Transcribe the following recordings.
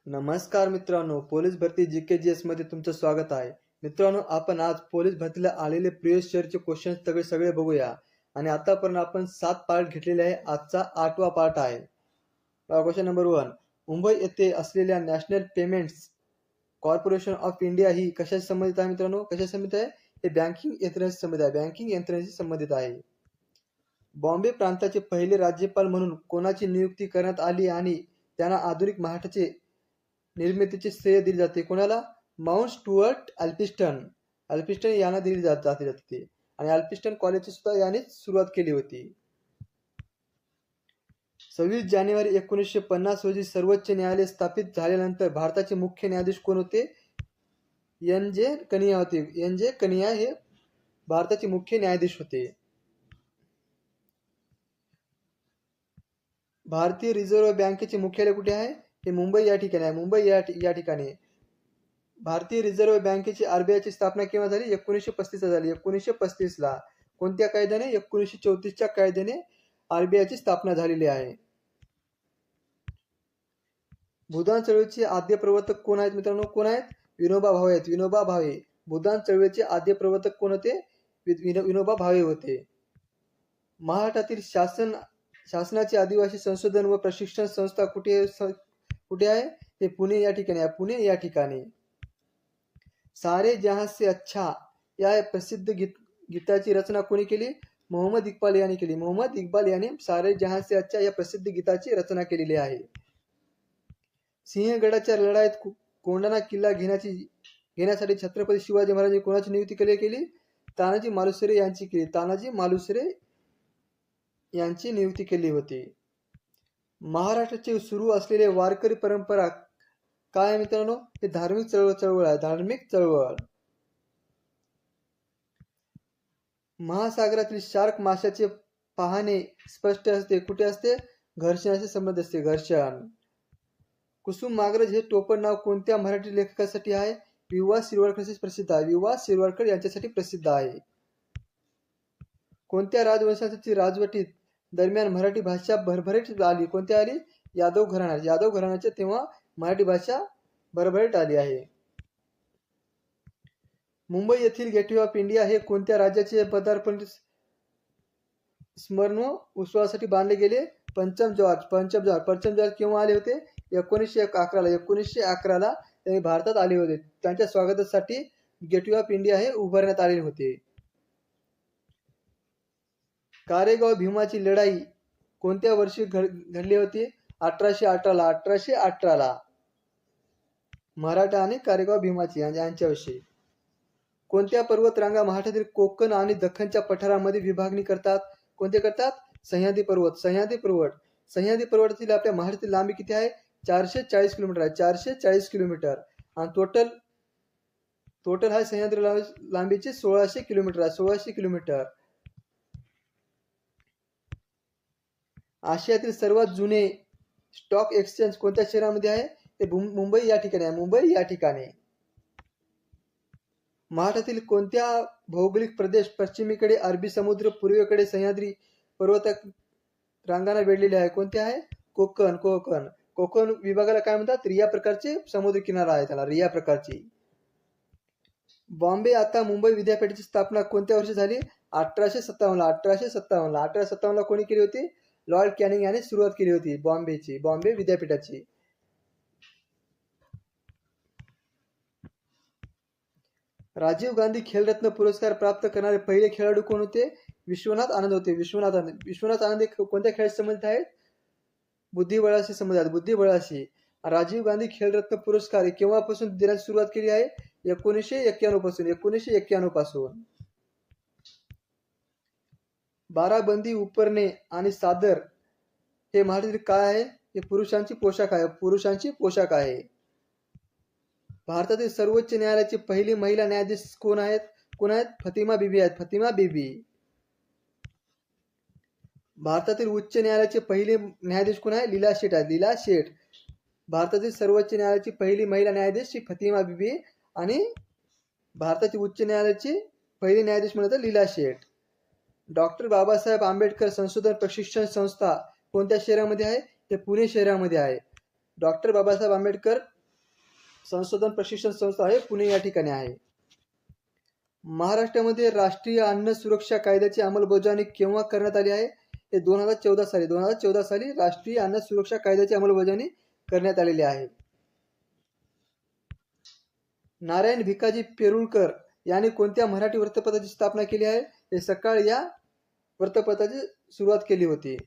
नमस्कार मित्रांनो, पोलीस भरती GKGS मध्ये तुमचं स्वागत आहे. मित्रांनो, आपण आज पोलीस भरतीला आलेले प्रिव्हियस इयरचे क्वेश्चन्स सगळे बघूया. आणि आतापर्यंत आपण 7 पार्ट घेतलेले आहे. आजचा 8वा पार्ट आहे. Question number 1. मुंबई येथे असलेल्या national payments corporation of India ही कशाशी संबंधित आहे मित्रांनो? कशाशी संबंधित आहे? हे बँकिंग यंत्रणेशी संबंधित आहे. बँकिंग यंत्रणेशी संबंधित आहे. बॉम्बे प्रांताचे पहिले राज्यपाल म्हणून कोणाची नियुक्ती करण्यात आली आणि त्यांना आधुनिक महाराष्ट्राचे निर्मितीचे श्रेय दिले जाते? कोणाला? माउंट स्टुअर्ट अल्फिस्टन यांना दिली जाते. आणि अल्फिस्टन कॉलेजची सुद्धा यानेच सुरुवात केली होती. 26 जानेवारी 1950 रोजी सर्वोच्च न्यायालय स्थापित झाल्यानंतर भारताचे मुख्य न्यायाधीश कोण होते? NJ कनिया होते. NJ कनिया हे भारताचे मुख्य न्यायाधीश होते. भारतीय रिझर्व्ह बँकेचे मुख्यालय कुठे आहे? हे मुंबई या ठिकाणी आहे. मुंबई या ठिकाणी. भारतीय रिझर्व्ह बँकेची RBI ची स्थापना केव्हा झाली? 1935 ला झाली. 1935 ला. कोणत्या कायद्याने? 1934च्या कायद्याने RBI ची स्थापना झालेली आहे. भूदान चळवळीचे आद्य प्रवर्तक कोण आहेत मित्रांनो? कोण आहेत? विनोबा भावे आहेत. विनोबा भावे. भूदान चळवळीचे आद्य प्रवर्तक कोण होते? विनोबा भावे होते. महाराष्ट्रातील शासनाची आदिवासी संशोधन व प्रशिक्षण संस्था कुठे आहे? हे पुणे या ठिकाणी आहे. पुणे या ठिकाणी. सारे जहां से अच्छा या प्रसिद्ध गीताची रचना कोणी केली? मोहम्मद इक्बाल यांनी केली. मोहम्मद इक्बाल यांनी सारे जहां से अच्छा या प्रसिद्ध गीताची रचना केलेली आहे. सिंहगडाच्या लढाईत कोंढाणा किल्ला घेण्यासाठी छत्रपती शिवाजी महाराजांनी कोणाची नियुक्ती केली? तानाजी मालुसरे यांची केली. तानाजी मालुसरे यांची नियुक्ती केली होती. महाराष्ट्राचे सुरू असलेले वारकरी परंपरा काय आहे मित्रांनो? हे धार्मिक चळवळ आहे. धार्मिक चळवळ. महासागरातील शार्क माशाचे पाहणे स्पष्ट असते. कुठे असते? घर्षणाशी संबंध असते. घर्षण. कुसुम माग्रज हे टोपण नाव कोणत्या मराठी लेखकासाठी आहे? वि.वा. शिरवाडकर प्रसिद्ध आहे. वि.वा. शिरवाडकर यांच्यासाठी प्रसिद्ध आहे. कोणत्या राजवंशाची राजवटीत दरम्यान मराठी भाषा भरभराट आली? कोणत्या आली? यादव घराण्याच्या तेव्हा मराठी भाषा भरभराट आली आहे. मुंबई येथील गेटवे ऑफ इंडिया हे कोणत्या राज्याचे पदार्पण स्मरण उत्सवासाठी बांधले गेले? पंचम जॉर्ज केव्हा आले होते? 1911 ला त्यांनी भारतात आले होते. त्यांच्या स्वागतासाठी गेटवे ऑफ इंडिया हे उभारण्यात आले होते. कारेगाव भीमाची लढाई कोणत्या वर्षी घडली होती? 1818 ला. मराठा आणि कारेगाव भीमाची यांच्याविषयी. कोणत्या पर्वत रांगा महाराष्ट्रातील कोकण आणि दख्खनच्या पठारामध्ये विभागणी करतात? कोणते करतात? सह्याद्री पर्वतातील आपल्या महाराष्ट्रातील लांबी किती आहे? 440 किलोमीटर आहे. 440 किलोमीटर. आणि टोटल हा सह्याद्री लांबीचे 1600 किलोमीटर आहे. 1600 किलोमीटर. आशियातील सर्वात जुने स्टॉक एक्सचेंज कोणत्या शहरामध्ये आहे? ते मुंबई या ठिकाणी आहे. मुंबई या ठिकाणी. महाराष्ट्रातील कोणत्या भौगोलिक प्रदेश पश्चिमेकडे अरबी समुद्र, पूर्वेकडे सह्याद्री पर्वत रांगांना वेढलेले आहे? कोणते आहे? कोकण. कोकण विभागाला काय म्हणतात? रिया प्रकारचे समुद्र किनारा आहे त्याला. रिया प्रकारची. बॉम्बे आता मुंबई विद्यापीठाची स्थापना कोणत्या वर्षी झाली? 1857 ला. 1857 ला कोणी केली होती? लॉर्ड कॅनिंग यांनी सुरुवात केली होती बॉम्बे विद्यापीठाची. राजीव गांधी खेलरत्न पुरस्कार प्राप्त करणारे पहिले खेळाडू कोण होते? विश्वनाथ आनंद होते. विश्वनाथ आनंद कोणत्या खेळाशी संबंधित आहेत? बुद्धिबळाशी संबंधित आहेत. बुद्धिबळाशी. राजीव गांधी खेलरत्न पुरस्कार केव्हापासून देण्यास सुरुवात केली आहे? 1991 पासून. बाराबंदी, उपरणे आणि सादर हे महाराष्ट्रातील काय आहे? हे पुरुषांची पोशाख आहे. भारतातील सर्वोच्च न्यायालयाची पहिली महिला न्यायाधीश कोण आहेत? फतिमा बीबी आहेत. फतिमा बीबी. भारतातील उच्च न्यायालयाचे पहिले न्यायाधीश कोण आहे? लीला शेठ आहेत. लीला शेठ. भारतातील सर्वोच्च न्यायालयाची पहिली महिला न्यायाधीश श्री फतिमा बीबी आणि भारताची उच्च न्यायालयाची पहिली न्यायाधीश म्हणतात लीला शेठ. डॉक्टर बाबासाहेब आंबेडकर संशोधन प्रशिक्षण संस्था कोणत्या शहरामध्ये आहे? ते पुणे शहरामध्ये आहे. डॉक्टर बाबासाहेब आंबेडकर संशोधन प्रशिक्षण संस्था आहे पुणे या ठिकाणी आहे. महाराष्ट्रामध्ये राष्ट्रीय अन्न सुरक्षा कायद्याची अंमलबजावणी केव्हा करण्यात आली आहे? हे 2014 साली राष्ट्रीय अन्न सुरक्षा कायद्याची अंमलबजावणी करण्यात आलेली आहे. नारायण भिकाजी पेरुळकर यांनी कोणत्या मराठी वृत्तपत्राची स्थापना केली आहे? हे सकाळ या वृत्तपत्राची सुरुवात केली होती.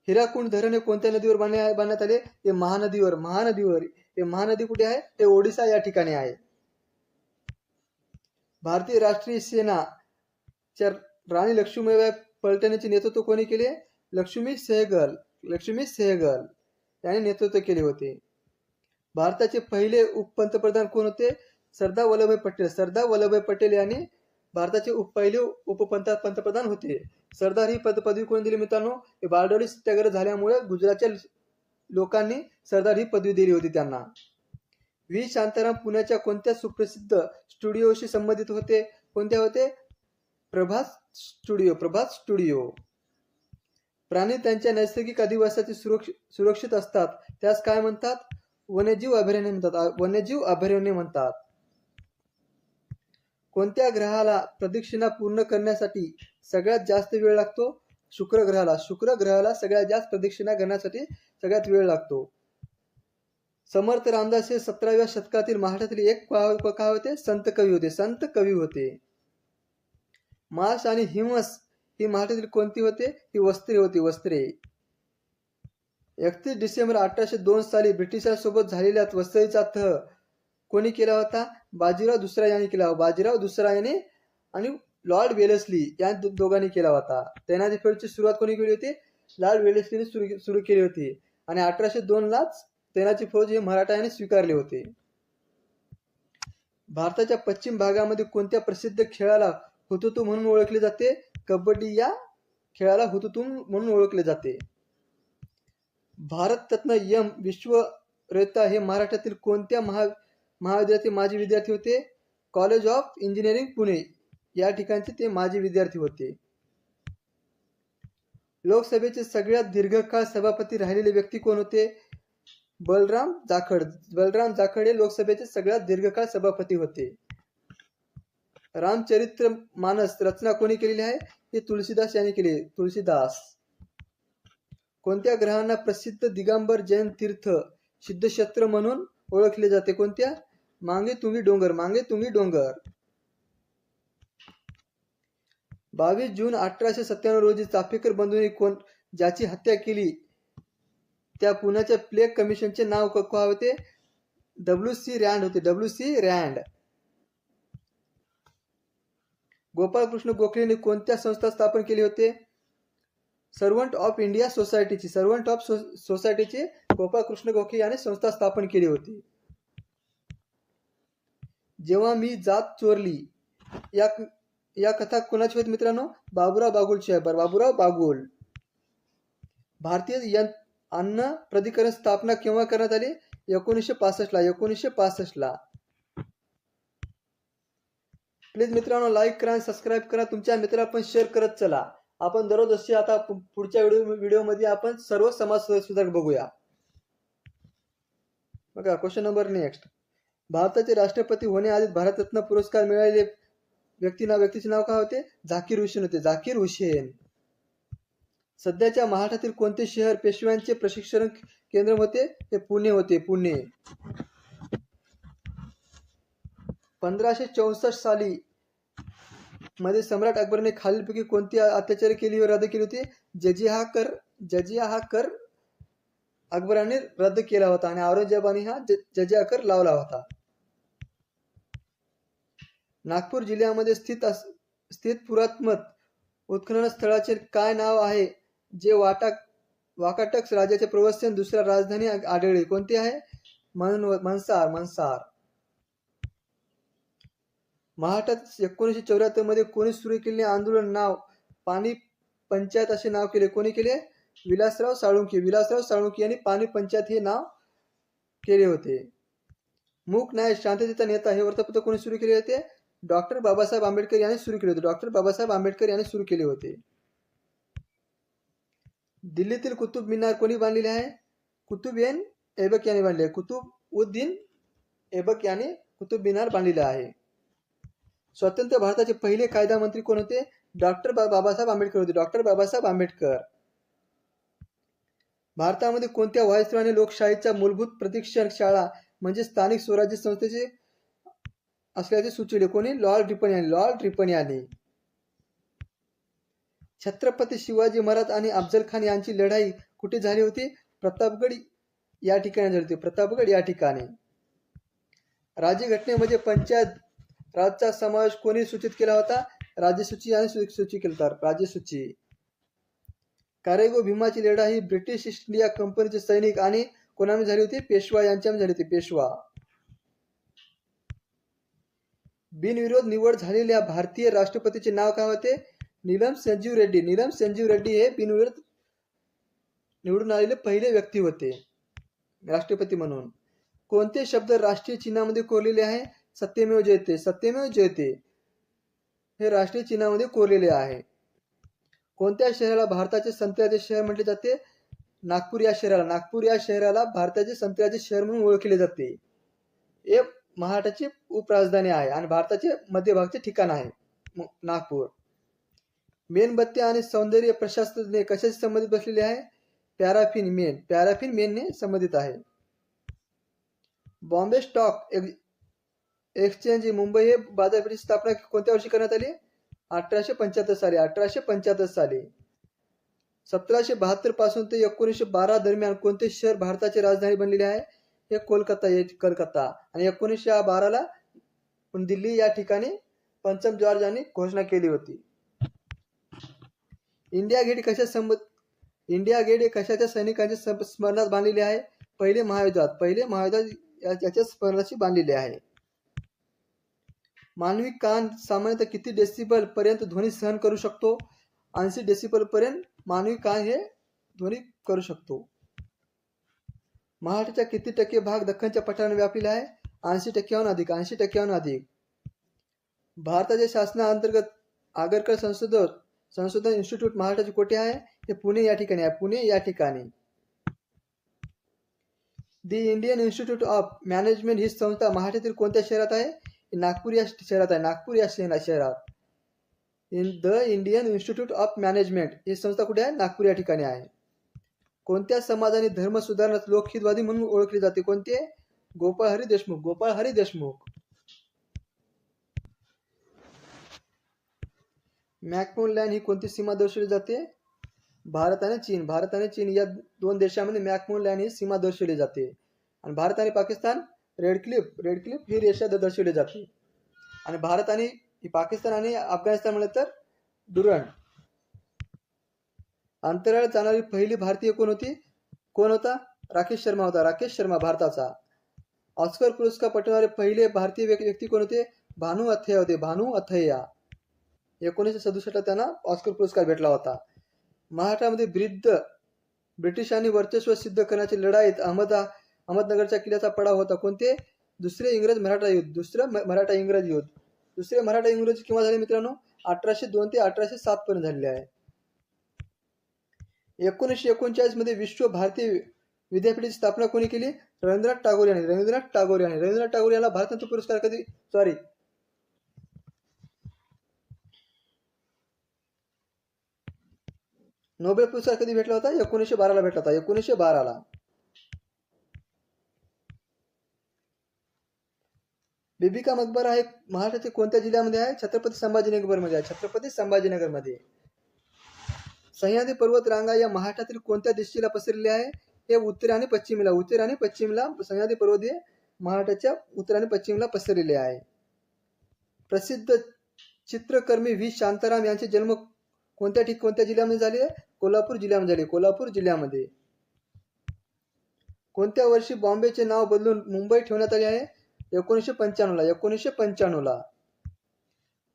हिराकुंड धरण हे कोणत्या नदीवर बांधण्यात आले? हे महानदीवर. हे महानदी कुठे आहे? ते ओडिसा या ठिकाणी आहे. भारतीय राष्ट्रीय सेना च्या राणी लक्ष्मीबाई पलटणीचे नेतृत्व कोणी केले? लक्ष्मी सहगल यांनी नेतृत्व केले होते. भारताचे पहिले उपपंतप्रधान कोण होते? सरदार वल्लभभाई पटेल यांनी भारताचे पहिले उपपंतप्रधान होते. सरदार ही पदवी कोणी दिली मित्रांनो? बारडोली सत्याग्रह झाल्यामुळे गुजरातच्या लोकांनी सरदार ही पदवी दिली होती त्यांना. व्ही शांताराम पुण्याच्या कोणत्या सुप्रसिद्ध स्टुडिओशी संबंधित होते? कोणत्या होते? प्रभास स्टुडिओ. प्राणी त्यांच्या नैसर्गिक अधिवासाचे सुरक्षित असतात त्यास काय म्हणतात? वन्यजीव अभयारण्य म्हणतात. कोणत्या ग्रहाला प्रदक्षिणा पूर्ण करण्यासाठी सगळ्यात जास्त वेळ लागतो? शुक्र ग्रहाला सगळ्यात जास्त प्रदक्षिणा करण्यासाठी सगळ्यात वेळ लागतो. समर्थ रामदास हे 17व्या शतकातील महाराष्ट्रातील एक काय होते? संत कवी होते. मार्श आणि हिमस ही महाराष्ट्रातील कोणती होते? ही वस्त्रे. 31 डिसेंबर 1802 साली ब्रिटिशांसोबत झालेल्या वसईचा तह कोणी केला होता? बाजीराव दुसरा यांनी केला. आणि लॉर्ड वेलेस्ली या दोघांनी केला होता. तैनाती फौजची सुरुवात कोणी केली होती? लॉर्ड वेलेस्लीने सुरू केली होती आणि 1802 लाच तैनाती फौज हे मराठ्यांनी स्वीकारले होते. भारताच्या पश्चिम भागामध्ये कोणत्या प्रसिद्ध खेळाला हुतुतू म्हणून ओळखले जाते? कबड्डी या खेळाला हुतुतू म्हणून ओळखले जाते. भारतरत्न एम विश्वरत्न हे महाराष्ट्रातील कोणत्या महाविद्यालयाचे माजी विद्यार्थी होते? कॉलेज ऑफ इंजिनिअरिंग पुणे या ठिकाणचे ते माजी विद्यार्थी होते. लोकसभेचे सगळ्यात दीर्घकाळ सभापती राहिलेले व्यक्ती कोण होते? बलराम जाखड हे लोकसभेचे सगळ्यात दीर्घकाळ सभापती होते. रामचरित्र मानस रचना कोणी केलेली आहे? हे तुलसीदास यांनी केली. कोणत्या ग्रहांना प्रसिद्ध दिगंबर जैन तीर्थ सिद्धक्षेत्र म्हणून ओळखले जाते? कोणत्या? मांगे तुंगी डोंगर. 22 जून 1897 रोजी चाफेकर बंधूंनी ज्याची हत्या केली त्या पुण्याच्या प्लेग कमिशनचे नाव काय होते? WC रँड. गोपाळकृष्ण गोखलेने कोणत्या संस्था स्थापन केली होते? सर्वंट ऑफ इंडिया सोसायटीची गोपाळकृष्ण गोखले यांनी संस्था स्थापन केली होती. जेव्हा मी जात चोरली या कथा कोणाची होती मित्रांनो? बाबूराव बागुलची आहे. बाबूराव बागुल. भारतीय अन्न प्राधिकरण स्थापना केव्हा करण्यात आली? 1965 ला. प्लीज मित्रांनो लाईक करा, सबस्क्राईब करा, तुमच्या मित्राला पण शेअर करत चला. आपण दररोज असे आता पुढच्या व्हिडिओ मध्ये आपण सर्व समाज सुधारक बघूया. बघा क्वेश्चन नंबर नेक्स्ट. भारताचे राष्ट्रपती होण्याआधी भारतरत्न पुरस्कार मिळालेले व्यक्तीचे नाव काय होते? झाकीर हुसेन. सध्याच्या महाराष्ट्रातील कोणते शहर पेशव्यांचे प्रशिक्षण केंद्र होते? हे पुणे होते. 1564 साली मध्ये सम्राट अकबरने खालीलपैकी कोणती अत्याचार रद्द केली होती? जजिया हा कर अकबराने रद्द केला होता आणि औरंगजेबाने हा जजिया कर लावला होता. नागपूर जिल्ह्यामध्ये स्थित पुरातत्व उत्खनन स्थळाचे काय नाव आहे जे वाकाटक राजाचे प्रवसन दुसऱ्या राजधानी आढळले? कोणते आहे? मनसार. महाराष्ट्रात 1974 मध्ये कोणी सुरू केलेले आंदोलन नाव पाणी पंचायत असे नाव केले? कोणी केले? विलासराव साळुंखे यांनी पाणी पंचायत हे नाव केले होते. मूक न्याय शांततेचा नेता हे वृत्तपत्र कोणी सुरू केले होते? डॉक्टर बाबासाहेब आंबेडकर यांनी सुरू केले होते. दिल्लीतील कुतुब मिनार कोणी बांधलेले आहे? कुतुब ऐबक यांनी बांधले. कुतुब उद्दीन ऐबक याने कुतुब मिनार बांधलेले आहे. स्वतंत्र भारताचे पहिले कायदा मंत्री कोण होते? डॉक्टर बाबासाहेब आंबेडकर होते. डॉक्टर बाबासाहेब आंबेडकर. भारतामध्ये कोणत्या व्हाईसरॉयने लोकशाहीच्या मूलभूत प्रशिक्षण शाळा म्हणजे स्थानिक स्वराज्य संस्थेचे असल्याचे सुचविले? कोणी? लॉर्ड रिपन यांनी. लॉर्ड रिपन यांनी. छत्रपती शिवाजी महाराज आणि अफजल खान यांची लढाई कुठे झाली होती? प्रतापगड या ठिकाणी झाली होती. प्रतापगड या ठिकाणी. राज्यघटनेमध्ये पंचायत राजचा समावेश कोणी सूचित केला होता? राज्यसूची यांनी सूचित केला होता. राज्यसूची. कारेगो भीमाची लढाई ही ब्रिटिश ईस्ट इंडिया कंपनीचे सैनिक आणि कोणामध्ये झाली होती? पेशवा यांच्यामध्ये झाली होती. पेशवा. बिनविरोध निवड झालेल्या भारतीय राष्ट्रपतीचे नाव काय होते? नीलम संजीव रेड्डी. नीलम संजीव रेड्डी हे बिनविरोध निवडून आलेले पहिले व्यक्ती होते राष्ट्रपती म्हणून. कोणते शब्द राष्ट्रीय चिन्हामध्ये कोरलेले आहे? सत्यमेव जयते. सत्यमेव जयते हे राष्ट्रीय चिन्हामध्ये कोरलेले आहे. कोणत्या शहराला भारताचे संत्र्याचे शहर म्हटले जाते? नागपूर या शहराला. नागपूर या शहराला भारताचे संत्र्याचे शहर म्हणून ओळखले जाते. हे महाराष्ट्राची उपराजधानी आहे आणि भारताचे मध्यभागचे ठिकाण आहे नागपूर. मेणबत्ती आणि सौंदर्य प्रशासनाने कशाशी संबंधित बसलेले आहे? Paraffin main. पॅराफिन मेनने संबंधित आहे. बॉम्बे स्टॉक एक्सचेंज मुंबई हे बाजारपेठेची स्थापना कोणत्या वर्षी करण्यात आली? 1875 साली. 1875 साली. 1772 पासून ते 1912 दरम्यान कोणते शहर भारताची राजधानी बनलेले आहे? हे कलकत्ता. आणि 1912ला दिल्ली या ठिकाणी पंचम जॉर्ज यांनी घोषणा केली होती. इंडिया गेट हे कशाच्या सैनिकांच्या स्मरणात बांधलेले आहे? पहिले महायुद्धात याच्या स्मरणाशी बांधलेले आहे. मानवी कान सामान्यतः किती डेसिबल पर्यंत ध्वनी सहन करू शकतो? 80 डेसिबल पर्यंत मानवी कान हे ध्वनी करू शकतो. महाराष्ट्राच्या किती टक्के भाग दख्खनच्या पठाराने व्यापलेला आहे? 80%हून अधिक. 80%हून अधिक. भारताच्या शासनाअंतर्गत आगरकर संशोधन इन्स्टिट्यूट महाराष्ट्राचे कोठे आहे? हे पुणे या ठिकाणी आहे. पुणे या ठिकाणी. दी इंडियन इन्स्टिट्यूट ऑफ मॅनेजमेंट ही संस्था महाराष्ट्रातील कोणत्या शहरात आहे? नागपूर या शहरात आहे. नागपूर या शहरात. The Indian institute of management ही संस्था कुठे आहे? नागपूर या ठिकाणी आहे. कोणत्या समाजाने धर्म सुधारणा लोकहितवादी म्हणून ओळखले जाते? कोणते? गोपाळ हरी देशमुख. गोपाळ हरी देशमुख. मॅकमोहन लाईन ही कोणती सीमा दर्शवली जाते? भारत आणि चीन. भारत आणि चीन या दोन देशांमध्ये मॅकमोहन लाईन ही सीमा दर्शवली जाते. आणि भारत आणि पाकिस्तान रेड क्लिफ ही रेषा दर्शवली जाते. आणि भारत आणि पाकिस्तान आणि अफगाणिस्तान म्हणलं तर डुरंड. अंतराळात जाणारी पहिली भारतीय कोण होता? राकेश शर्मा होता. राकेश शर्मा भारताचा. ऑस्कर पुरस्कार पटवणारे पहिले भारतीय व्यक्ती कोण होते? भानू अथय्या होते. भानू अथय्या. 1967 त्यांना ऑस्कर पुरस्कार भेटला होता. महाराष्ट्रामध्ये ब्रिटिशांनी वर्चस्व सिद्ध करण्याच्या लढाईत अहमदनगरच्या किल्ल्याचा पडाव होता. कोणते? दुसरे मराठा युद्ध. दुसरे मराठा इंग्रज केव्हा झाले मित्रांनो? 1802 ते 1807 पर्यंत झालेले आहे. 1939 मध्ये विश्व भारतीय विद्यापीठाची स्थापना कोणी केली? रवींद्रनाथ टागोर यांनी. रवींद्रनाथ टागोर याला भारतरत्न पुरस्कार नोबेल पुरस्कार कधी भेटला होता? 1912 भेटला होता. 1912. बीबी का मकबरा हे महाराष्ट्रातील कोणत्या जिल्ह्यामध्ये आहे? छत्रपती संभाजीनगर मध्ये आहे. छत्रपती संभाजीनगर मध्ये. सह्याद्री पर्वत रांगा या महाराष्ट्रातील कोणत्या दिशेला पसरलेले आहे? हे उत्तर आणि पश्चिमेला सह्याद्री पर्वत हे महाराष्ट्राच्या उत्तर आणि पश्चिमेला पसरलेले आहे. प्रसिद्ध चित्रकर्मी व्ही शांताराम यांचे जन्म कोणत्या जिल्ह्यामध्ये झाले? कोल्हापूर जिल्ह्यामध्ये झाले. कोल्हापूर जिल्ह्यामध्ये. कोणत्या वर्षी बॉम्बेचे नाव बदलून मुंबई ठेवण्यात आले आहे? 1995 1995.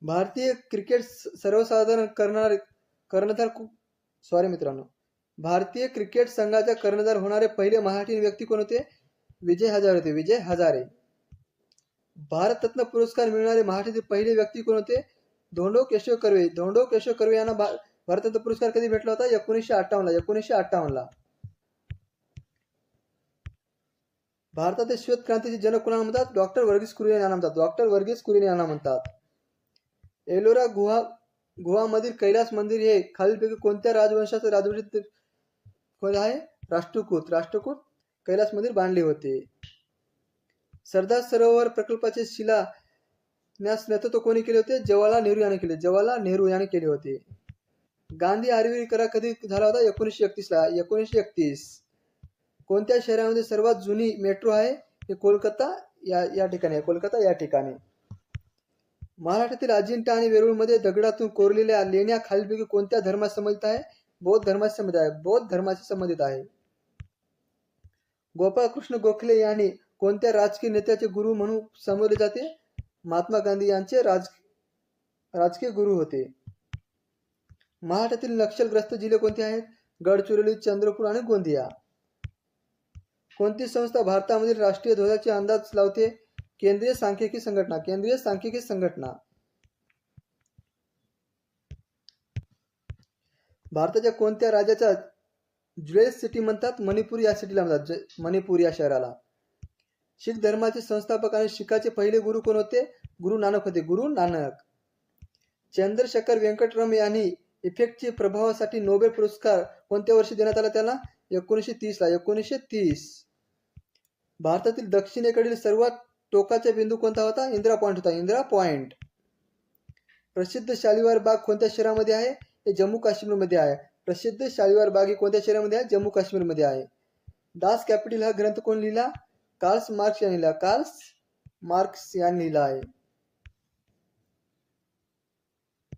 भारतीय क्रिकेट सर्वसाधारण भारतीय क्रिकेट संघाचा कर्णधार होणारे पहिले मराठी व्यक्ती कोण होते? विजय हजारे होते. विजय हजारे. भारतरत्न पुरस्कार मिळणारे मराठीतील पहिले व्यक्ती कोण होते? धोंडो केशव कर्वे यांना भारतरत्न पुरस्कार कधी भेटला होता? 1958 1958. भारतातील श्वेत क्रांतीचे जनक कोणाला म्हणतात? डॉक्टर वर्गीस कुरियन यांना म्हणतात. डॉक्टर वर्गीस कुरियन यांना म्हणतात. एलोरा गुहामधील कैलास मंदिर हे खालीलपैकी कोणत्या राजवंशाचे राजवटीत कोण आहे? राष्ट्रकूट कैलास मंदिर बांधले होते. सरदार सरोवर प्रकल्पाचे शिलान्यास नेतृत्व कोणी केले होते? जवाहरलाल नेहरू यांनी केले. जवाहरलाल नेहरू यांनी केले होते. गांधी आरवी करार कधी झाला होता? 1931 ला. 1931. कोणत्या शहरामध्ये सर्वात जुनी मेट्रो आहे? हे कोलकाता या ठिकाणी आहे. कोलकाता या ठिकाणी. महाराष्ट्रातील अजिंठा आणि वेरूळमध्ये दगडातून कोरलेल्या लेण्या खालीलपैकी कोणत्या धर्माशी संबंधित आहे? बौद्ध धर्माशी संबंधित आहे. बौद्ध धर्माशी संबंधित आहे. गोपाळकृष्ण गोखले यांनी कोणत्या राजकीय नेत्याचे गुरु म्हणून संबोधले जाते? महात्मा गांधी यांचे राजकीय गुरु होते. महाराष्ट्रातील नक्षलग्रस्त जिल्हे कोणते आहेत? गडचिरोली, चंद्रपूर आणि गोंदिया. कोणती संस्था भारतामधील राष्ट्रीय ध्वजाचे अंदाज लावते? केंद्रीय सांख्यिकी संघटना. केंद्रीय सांख्यिकी संघटना. भारताच्या कोणत्या राज्याचा ज्वेल सिटी म्हणतात? मणिपूर या सिटीला म्हणतात. मणिपूर या शहराला. शीख धर्माचे संस्थापक आणि शिखाचे पहिले गुरु कोण होते? गुरु नानक होते. गुरु नानक. चंद्रशेखर वेंकटरमण यांनी इफेक्टच्या प्रभावासाठी नोबेल पुरस्कार कोणत्या वर्षी देण्यात आला त्याला? 1930 ला. 1930. भारतातील दक्षिणेकडील सर्वात टोकाचा बिंदू कोणता होता? इंदिरा पॉइंट होता. इंदिरा पॉइंट. प्रसिद्ध शालिवार बाग कोणत्या शहरामध्ये आहे? हे जम्मू काश्मीरमध्ये आहे. प्रसिद्ध शालिवार बाग ही कोणत्या शहरामध्ये आहे? जम्मू काश्मीरमध्ये आहे. दास कॅपिटल हा ग्रंथ कोण लिहिला? कार्ल मार्क्स यांनी लिहिला. कार्ल मार्क्स यांनी लिहिला आहे.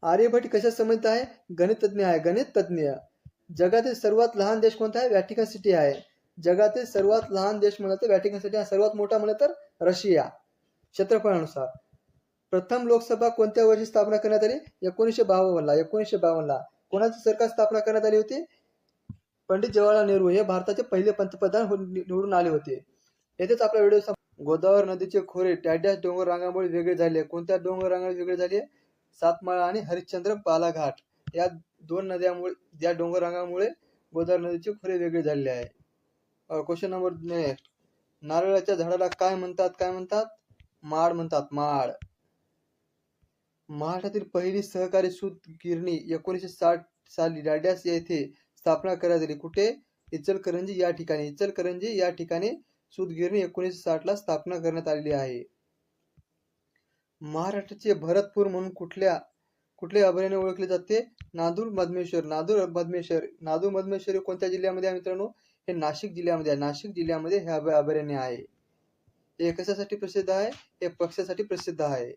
आर्यभट्ट कशा संबंधित आहे? गणितज्ञ आहे. गणितज्ञ. जगातील सर्वात लहान देश कोणता आहे? व्हॅटिकन सिटी आहे. जगातील सर्वात लहान देश म्हणलं तर व्हॅटिकन सिटी आहे. सर्वात मोठा म्हणलं तर रशिया क्षेत्रफळानुसार. प्रथम लोकसभा कोणत्या वर्षी स्थापना करण्यात आली? 1952 ला. 1952 ला. कोणाची सरकार स्थापना करण्यात आली होती? पंडित जवाहरलाल नेहरू हे भारताचे पहिले पंतप्रधान निवडून आले होते. येथेच आपला व्हिडिओ. गोदावरी नदीचे खोरे डॅश डोंगर रांगामुळे वेगळे झाले. कोणत्या डोंगर रांगामुळे वेगळे झाले? सातमाळा आणि हरिश्चंद्र बालाघाट या दोन नद्यामुळे, या डोंगर रांगामुळे गोदावरी नदीचे खोरे वेगळे झालेले आहे. Question number next. नारळाच्या झाडाला काय म्हणतात? काय म्हणतात? माड म्हणतात. माड. महाराष्ट्रातील पहिली सहकारी सूत गिरणी 1960 साली डॅश येथे स्थापना करण्यात आली. कुठे? इचलकरंजी या ठिकाणी. इचलकरंजी या ठिकाणी सूतगिरणी 1960 ला स्थापना करण्यात आलेली आहे. महाराष्ट्राचे भरतपूर म्हणून कुठल्या अभयारण्य ओळखले जाते? नादूर मधमेश्वर. नादूर मधमेश्वर कोणत्या जिल्ह्यामध्ये आहे मित्रांनो? हे नाशिक जिल्ह्यामध्ये आहे. नाशिक जिल्ह्यामध्ये हे अभयारण्य आहे. हे कशासाठी प्रसिद्ध आहे? हे पक्ष्यासाठी प्रसिद्ध आहे.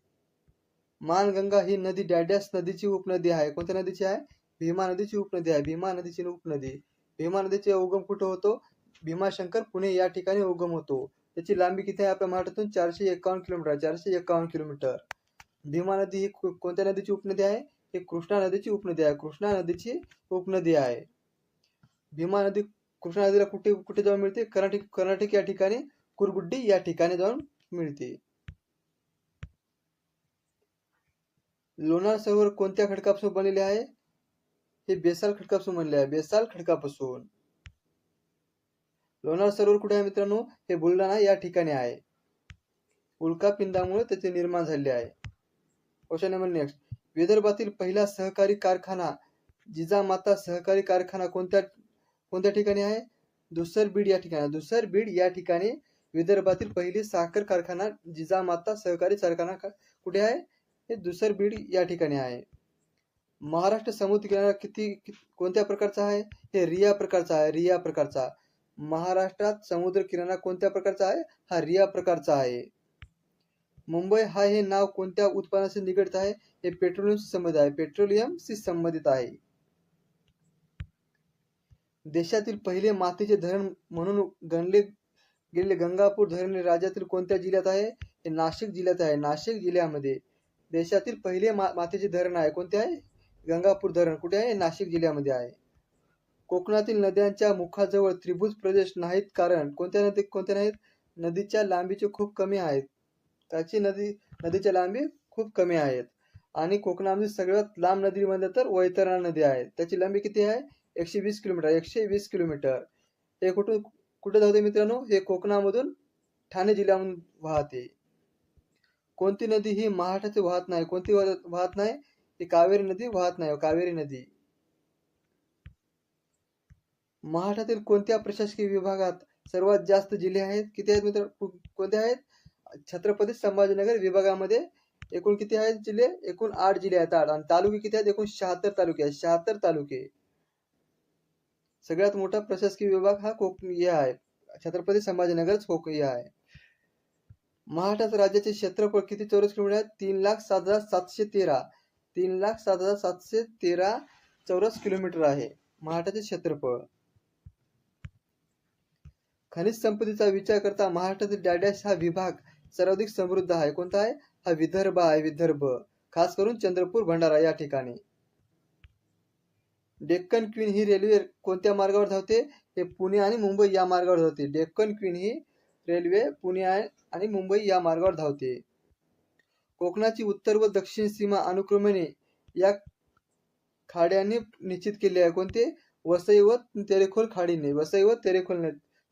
मानगंगा ही नदी डॅश नदीची उपनदी आहे. कोणत्या नदीची आहे? भीमा नदीची उपनदी आहे. भीमा नदीची उपनदी. भीमा नदीचे उगम कुठे होतो? भीमाशंकर पुणे या ठिकाणी उगम होतो. त्याची लांबी किती आहे? आपल्या महाराष्ट्रातून 451 किलोमीटर. 451 किलोमीटर. भीमा नदी ही कोणत्या नदीची उपनदी आहे? ही कृष्णा नदीची उपनदी आहे. कृष्णा नदीची उपनदी आहे. भीमा नदी कृष्णा नदीला कुठे जाऊन मिळते? कर्नाटक या ठिकाणी कुरगुड्डी या ठिकाणी जाऊन मिळते. लोणार सरोवर कोणत्या खडकापासून बनलेले आहे? हे बेसाल्ट खडकापासून बनले आहे. बेसाल्ट खडकापासून. लोणार सरोवर कुठे आहे मित्रांनो? हे बुलढाणा या ठिकाणी आहे. उल्कापिंडामुळे त्याचे निर्माण झाले आहे. Question number next. विदर्भातील पहिला सहकारी कारखाना जिजामाता सहकारी कारखाना कोणत्या ठिकाणी आहे? दुसर बीड या ठिकाणी. दुसर बीड या ठिकाणी विदर्भातील पहिली साखर कारखाना जिजामाता सहकारी कारखाना कुठे आहे? हे दुसर बीड या ठिकाणी आहे. महाराष्ट्र समुद्र किनारा कोणत्या प्रकारचा आहे? हे रिया प्रकारचा आहे. रिया प्रकारचा. महाराष्ट्रात समुद्र किनारा कोणत्या प्रकारचा आहे? हा रिया प्रकारचा आहे. मुंबई हा हे नाव कोणत्या उत्पादनाशी निगडित आहे? हे पेट्रोलियमशी संबंधित आहे. पेट्रोलियमशी संबंधित आहे. देशातील पहिले मातीचे धरण म्हणून गणले गेलेले गंगापूर धरण राज्यातील कोणत्या जिल्ह्यात आहे? हे नाशिक जिल्ह्यात आहे. नाशिक जिल्ह्यामध्ये देशातील पहिले मातीचे धरण आहे. कोणते आहे? गंगापूर धरण. कुठे आहे? नाशिक जिल्ह्यामध्ये आहे. कोकणातील नद्यांच्या मुखाजवळ त्रिभुज प्रदेश नाहीत कारण कोणत्या नाहीत? नदीच्या लांबीचे खूप कमी आहेत. त्याची नदीच्या लांबी खूप कमी आहेत. आणि कोकणामध्ये सगळ्यात लांब नदी म्हणलं तर वैतरणा नदी आहे. त्याची लांबी किती आहे? 120 किलोमीटर. 120 किलोमीटर. हे कुठे धावते मित्रांनो? हे कोकणामधून ठाणे जिल्ह्यामधून वाहते. कोणती नदी ही महाराष्ट्राची वाहत नाही? कोणती वाहत नाही? ही कावेरी नदी वाहत नाही. कावेरी नदी. महाराष्ट्रातील कोणत्या प्रशासकीय विभागात सर्वात जास्त जिल्हे आहेत? किती आहेत मित्र? कोणते आहेत? छत्रपती संभाजीनगर विभागामध्ये एकूण किती आहेत जिल्हे? एकूण 8 जिल्हे आहेत. 8 आणि तालुके किती आहेत? एकूण 76 तालुके आहेत. 76 तालुके. सगळ्यात मोठा प्रशासकीय विभाग हा कोकणी आहे. छत्रपती संभाजीनगरच कोकणी आहे. महाराष्ट्र राज्याचे क्षेत्रफळ किती चौरस किलोमीटर आहे? 3,07,713. 3,07,713 चौरस किलोमीटर आहे महाराष्ट्राचे क्षेत्रफळ. खनिज संपत्तीचा विचार करता महाराष्ट्रातील डॅडॅश हा विभाग सर्वाधिक समृद्ध आहे. कोणता आहे? हा विदर्भ आहे. विदर्भ. खास करून चंद्रपूर भंडारा या ठिकाणी. डेक्कन क्वीन ही रेल्वे कोणत्या मार्गावर धावते? हे पुणे आणि मुंबई या मार्गावर धावते. डेक्कन क्वीन ही रेल्वे पुणे आणि मुंबई या मार्गावर धावते. कोकणाची उत्तर व दक्षिण सीमा अनुक्रमेने या खाड्यांनी निश्चित केली आहे. कोणते? वसई व तेरेखोल खाडीने. वसई व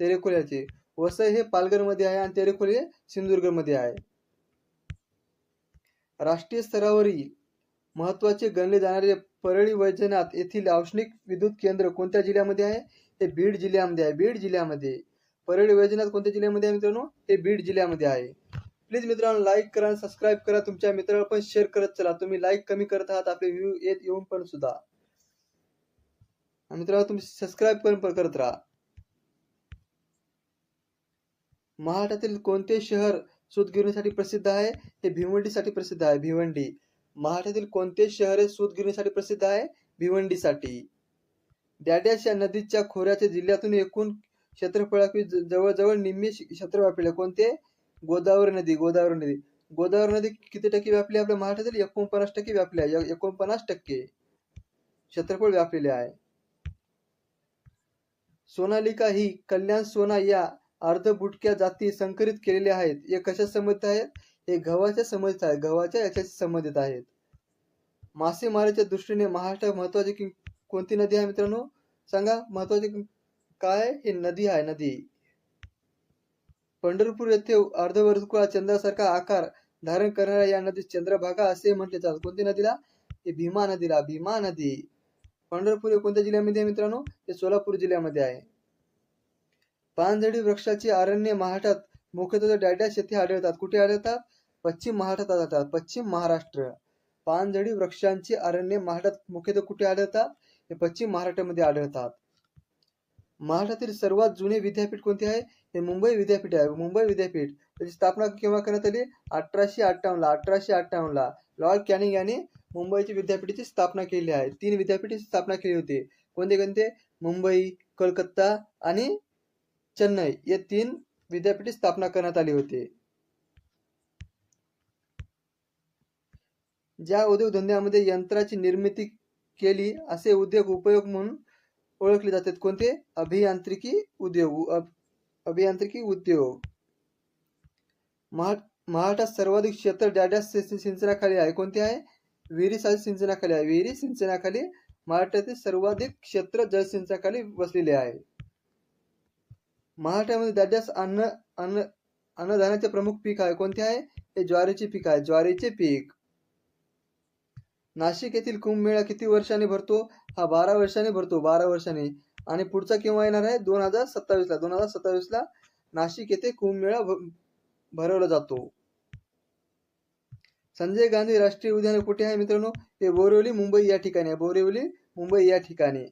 तेरेखोल याचे. वसई हे पालघर मध्ये आहे आणि तेरेखोल हे सिंधुदुर्ग मध्ये आहे. राष्ट्रीय स्तरावरील महत्वाचे गणले जाणारे परळी वैजनाथ येथील औष्णिक विद्युत केंद्र कोणत्या जिल्ह्यामध्ये आहे? हे बीड जिल्ह्यामध्ये आहे. बीड जिल्ह्यामध्ये. परळी वैजनाथ कोणत्या जिल्ह्यामध्ये आहे मित्रांनो? हे बीड जिल्ह्यामध्ये आहे. प्लीज मित्रांनो लाईक करा आणि सबस्क्राईब करा. तुमच्या मित्रांना पण शेअर करत चला. तुम्ही लाईक कमी करत आहात आपले व्ह्यू येऊन पण सुद्धा. मित्रांनो तुम्ही सबस्क्राईब पण करत राहा. महाराष्ट्रातील कोणते शहर सूतगिरणीसाठी प्रसिद्ध आहे? हे भिवंडीसाठी प्रसिद्ध आहे. भिवंडी. महाराष्ट्रातील कोणते शहर सूतगिरणीसाठी प्रसिद्ध आहे? भिवंडीसाठी. डॅडॅश या नदीच्या खोऱ्याच्या जिल्ह्यातून एकूण क्षेत्रफळापैकी जवळजवळ निम्मे क्षेत्र व्यापले. कोणते? गोदावरी नदी. गोदावरी नदी. गोदावरी नदी किती टक्के व्यापली आपल्या महाराष्ट्रातील? 49% व्यापली आहे. 49% क्षेत्रफळ व्यापलेले आहे. सोनालिका ही कल्याण सोना या अर्धबुटक्या जाती संकरित केलेल्या आहेत. हे कशा संबंधित आहेत? हे गव्हाच्या संबंधित आहेत. गव्हाच्या याच्याशी संबंधित आहेत. मासेमारीच्या दृष्टीने महाराष्ट्रात महत्वाची कोणती नदी आहे मित्रांनो? सांगा महत्वाची काय? हे नदी आहे. नदी. पंढरपूर येथे अर्धवर्तुळा चंद्रासारखा आकार धारण करणाऱ्या या नदीस चंद्रभागा असे म्हटले जातात. कोणत्या नदीला? हे भीमा नदीला. भीमा नदी. पंढरपूर हे कोणत्या जिल्ह्यामध्ये आहे मित्रांनो? हे सोलापूर जिल्ह्यामध्ये आहे. पानझडी वृक्षाची अरण्य महाराष्ट्रात मुख्यतः डॅडॅश येथे आढळतात. कुठे आढळतात? पश्चिम महाराष्ट्रात आढळतात. पश्चिम महाराष्ट्र. पानझडी वृक्षांची अरण्य महाराष्ट्रात मुख्यतः कुठे आढळतात? हे पश्चिम महाराष्ट्रामध्ये आढळतात. महाराष्ट्रातील सर्वात जुने विद्यापीठ कोणते आहे? हे मुंबई विद्यापीठ आहे. मुंबई विद्यापीठ. त्याची स्थापना केव्हा करण्यात आली? 1858 ला. 1858 ला लॉर्ड कॅनिंग यांनी मुंबईची विद्यापीठाची स्थापना केली आहे. 3 विद्यापीठाची स्थापना केली होती. कोणते कोणते? मुंबई, कलकत्ता आणि चेन्नई या 3 विद्यापीठाची स्थापना करण्यात आली होती. ज्या उद्योगधंद्यामध्ये यंत्राची निर्मिती केली असे उद्योग उपयोग म्हणून ओळखले जातात. कोणते? अभियांत्रिकी उद्योग. अभियांत्रिकी उद्योग. महाराष्ट्रात सर्वाधिक क्षेत्र डॅडॅश सिंचनाखाली आहे. कोणते आहे? विहिरी सिंचनाखाली आहे. विहिरी सिंचनाखाली महाराष्ट्रातील सर्वाधिक क्षेत्र जलसिंचनाखाली वसलेले आहे. महाराष्ट्रामध्ये डॅडॅश अन्नधान्याचे प्रमुख पीक आहे. कोणते आहे? हे ज्वारीचे पीक आहे. ज्वारीचे पीक. नाशिक येथील कुंभमेळा किती वर्षांनी भरतो? हा 12 वर्षांनी भरतो. 12 वर्षांनी. आणि पुढचा केव्हा येणार आहे? 2027 ला. 2027 ला नाशिक येथे कुंभमेळा भरवला जातो. संजय गांधी राष्ट्रीय उद्यान कुठे आहे मित्रांनो? हे बोरिवली मुंबई या ठिकाणी आहे. बोरिवली मुंबई या ठिकाणी.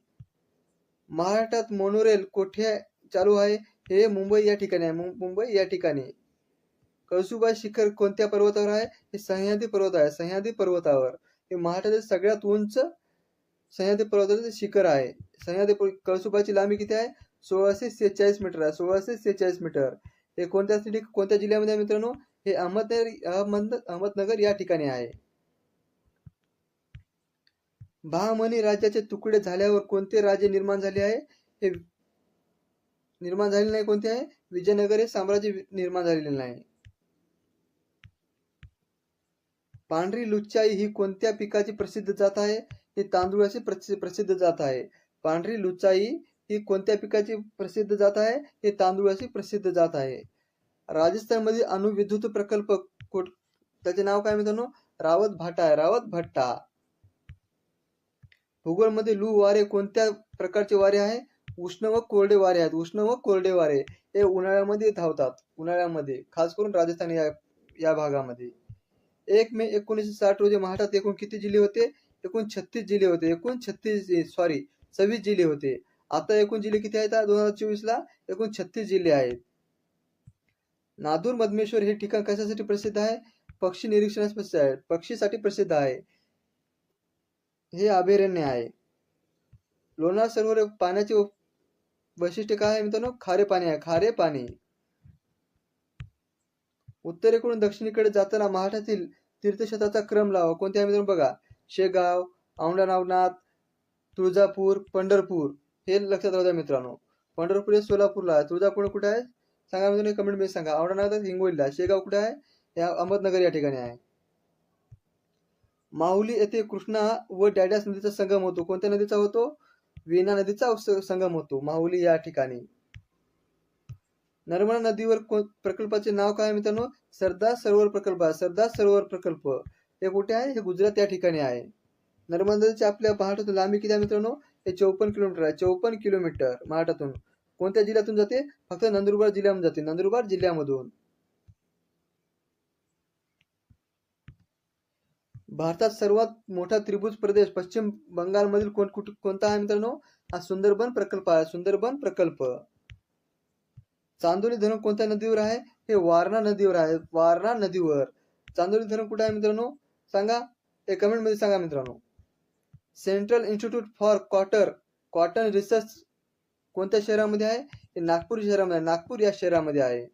महाराष्ट्रात मोनोरेल कुठे चालू आहे? हे मुंबई या ठिकाणी आहे. मुंबई या ठिकाणी. कळसुबाई शिखर कोणत्या पर्वतावर आहे? हे सह्याद्री पर्वत आहे. सह्याद्री पर्वतावर. हे महाराष्ट्रातील सगळ्यात उंच सह्याद्री पर्वताचे शिखर आहे. कळसुबाईची लांबी किती आहे? 1646 मीटर आहे. 1646 मीटर. हे कोणत्या जिल्ह्यामध्ये आहे मित्रांनो? हे अहमदनगर या ठिकाणी आहे. बहामनी राज्याचे तुकडे झाल्यावर कोणते राज्य निर्माण झाले आहे? हे निर्माण झालेले नाही. कोणते आहे? विजयनगर हे साम्राज्य निर्माण झालेले नाही. पांढरी लुच्चाई ही कोणत्या पिकाची प्रसिद्ध जात आहे? ही तांदूळाची प्रसिद्ध जात आहे. पांढरी लुच्चाई ही कोणत्या पिकाची प्रसिद्ध जात आहे? हे तांदूळाची प्रसिद्ध जात आहे. राजस्थानमध्ये अणुविद्युत प्रकल्प त्याचे नाव काय मित्रांनो? रावत भाटा आहे, रावत भट्टा. भूगोलमध्ये लू वारे कोणत्या प्रकारचे वारे आहे? उष्ण व कोरडे वारे आहेत, उष्ण व कोरडे वारे. हे उन्हाळ्यामध्ये धावतात, उन्हाळ्यामध्ये खास करून राजस्थान या भागामध्ये. 1 मे 1960 रोजी महाराष्ट्रात एकूण किती जिल्हे होते? एकूण 36 जिल्हे होते. एकूण 26 जिल्हे होते. आता एकूण जिल्हे किती आहेत 2024 ला? एकूण 36 जिल्हे आहेत. नादूर मधमेश्वर हे ठिकाण कशासाठी प्रसिद्ध आहे? पक्षी निरीक्षणास प्रसिद्ध आहे, पक्षीसाठी प्रसिद्ध आहे. हे अभयारण्य आहे. लोणार सरोवर पाण्याचे वैशिष्ट्य काय आहे मित्रांनो? खारे पाणी आहे, खारे पाणी. उत्तरेकडून दक्षिणेकडे जाताना महाराष्ट्रातील तीर्थक्षेत्राचा क्रम लावा. कोणते आहे मित्रांनो? बघा, शेगाव, औंढा नागनाथ, तुळजापूर, पंढरपूर. हे लक्षात राहू द्या मित्रांनो. पंढरपूर हे सोलापूरला आहे, तुळजापूर कुठे आहे सांगा मित्रांनो, कमेंट मध्ये सांगा. औंढा नागनाथ हिंगोलीला, शेगाव कुठे आहे? या अहमदनगर या ठिकाणी आहे. माहुली येथे कृष्णा व डॅड्यास नदीचा संगम होतो. कोणत्या नदीचा होतो? वेणा नदीचा संगम होतो माहुली या ठिकाणी. नर्मदा नदीवर प्रकल्पाचे नाव काय मित्रांनो? सरदार सरोवर प्रकल्प. सरदार सरोवर प्रकल्प हे कुठे आहे? हे गुजरात या ठिकाणी आहे. नर्मदा नदीची आपल्या महाराष्ट्रातून लांबी किती आहे मित्रांनो? हे 54 किलोमीटर आहे, 54 किलोमीटर महाराष्ट्रातून. कोणत्या जिल्ह्यातून जाते? फक्त नंदुरबार जिल्ह्यामधून जाते, नंदुरबार जिल्ह्यामधून. भारतात सर्वात मोठा त्रिभुज प्रदेश पश्चिम बंगालमधील कोणता आहे मित्रांनो? हा सुंदरबन प्रकल्प आहे, सुंदरबन प्रकल्प. चांदोली धरण कोणत्या नदीवर आहे? हे वारणा नदीवर आहे, वारणा नदीवर. चांदोली धरण कुठे आहे मित्रांनो? सांगा, हे कमेंट मध्ये सांगा मित्रांनो. Central institute for cotton research कोणत्या शहरामध्ये आहे? हे नागपूर शहरामध्ये, नागपूर या शहरामध्ये आहे.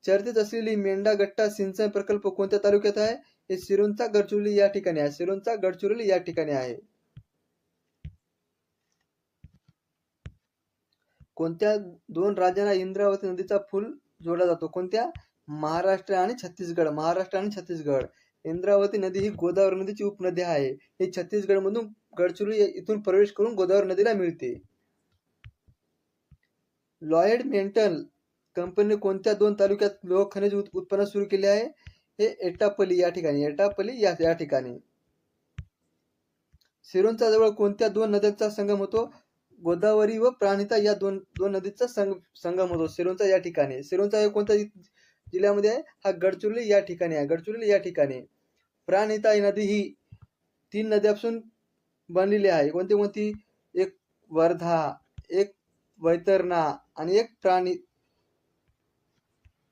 चर्चेत असलेली मेंढागट्टा सिंचन प्रकल्प कोणत्या तालुक्यात आहे? हे सिरोंचा गडचिरोली या ठिकाणी आहे, सिरोंचा गडचिरोली या ठिकाणी आहे. कोणत्या 2 राज्यांना इंद्रावती नदीचा पूल जोडला जातो? कोणत्या? महाराष्ट्र आणि छत्तीसगड, महाराष्ट्र आणि छत्तीसगड. इंद्रावती नदी ही गोदावरी नदीची उपनदी आहे. ही छत्तीसगड मधून गडचिरोली इथून प्रवेश करून गोदावरी नदीला मिळते. लॉयड मेंटल कंपनीने कोणत्या 2 तालुक्यात लोह खनिज उत्पन्न सुरू केले आहे? हे एटापल्ली या ठिकाणी, एटापल्ली या ठिकाणी. सिरोंचा जवळ कोणत्या 2 नद्यांचा संगम होतो? गोदावरी व प्राणहिता या दोन नदीचा संगम होतो सिरोंचा या ठिकाणी. सिरोंचा हे कोणत्या जिल्ह्यामध्ये आहे? हा गडचिरोली या ठिकाणी आहे, गडचिरोली या ठिकाणी. प्राणहिता ही नदी ही 3 नद्यांपासून बनलेली आहे. कोणती? एक वर्धा, एक वैतरणा आणि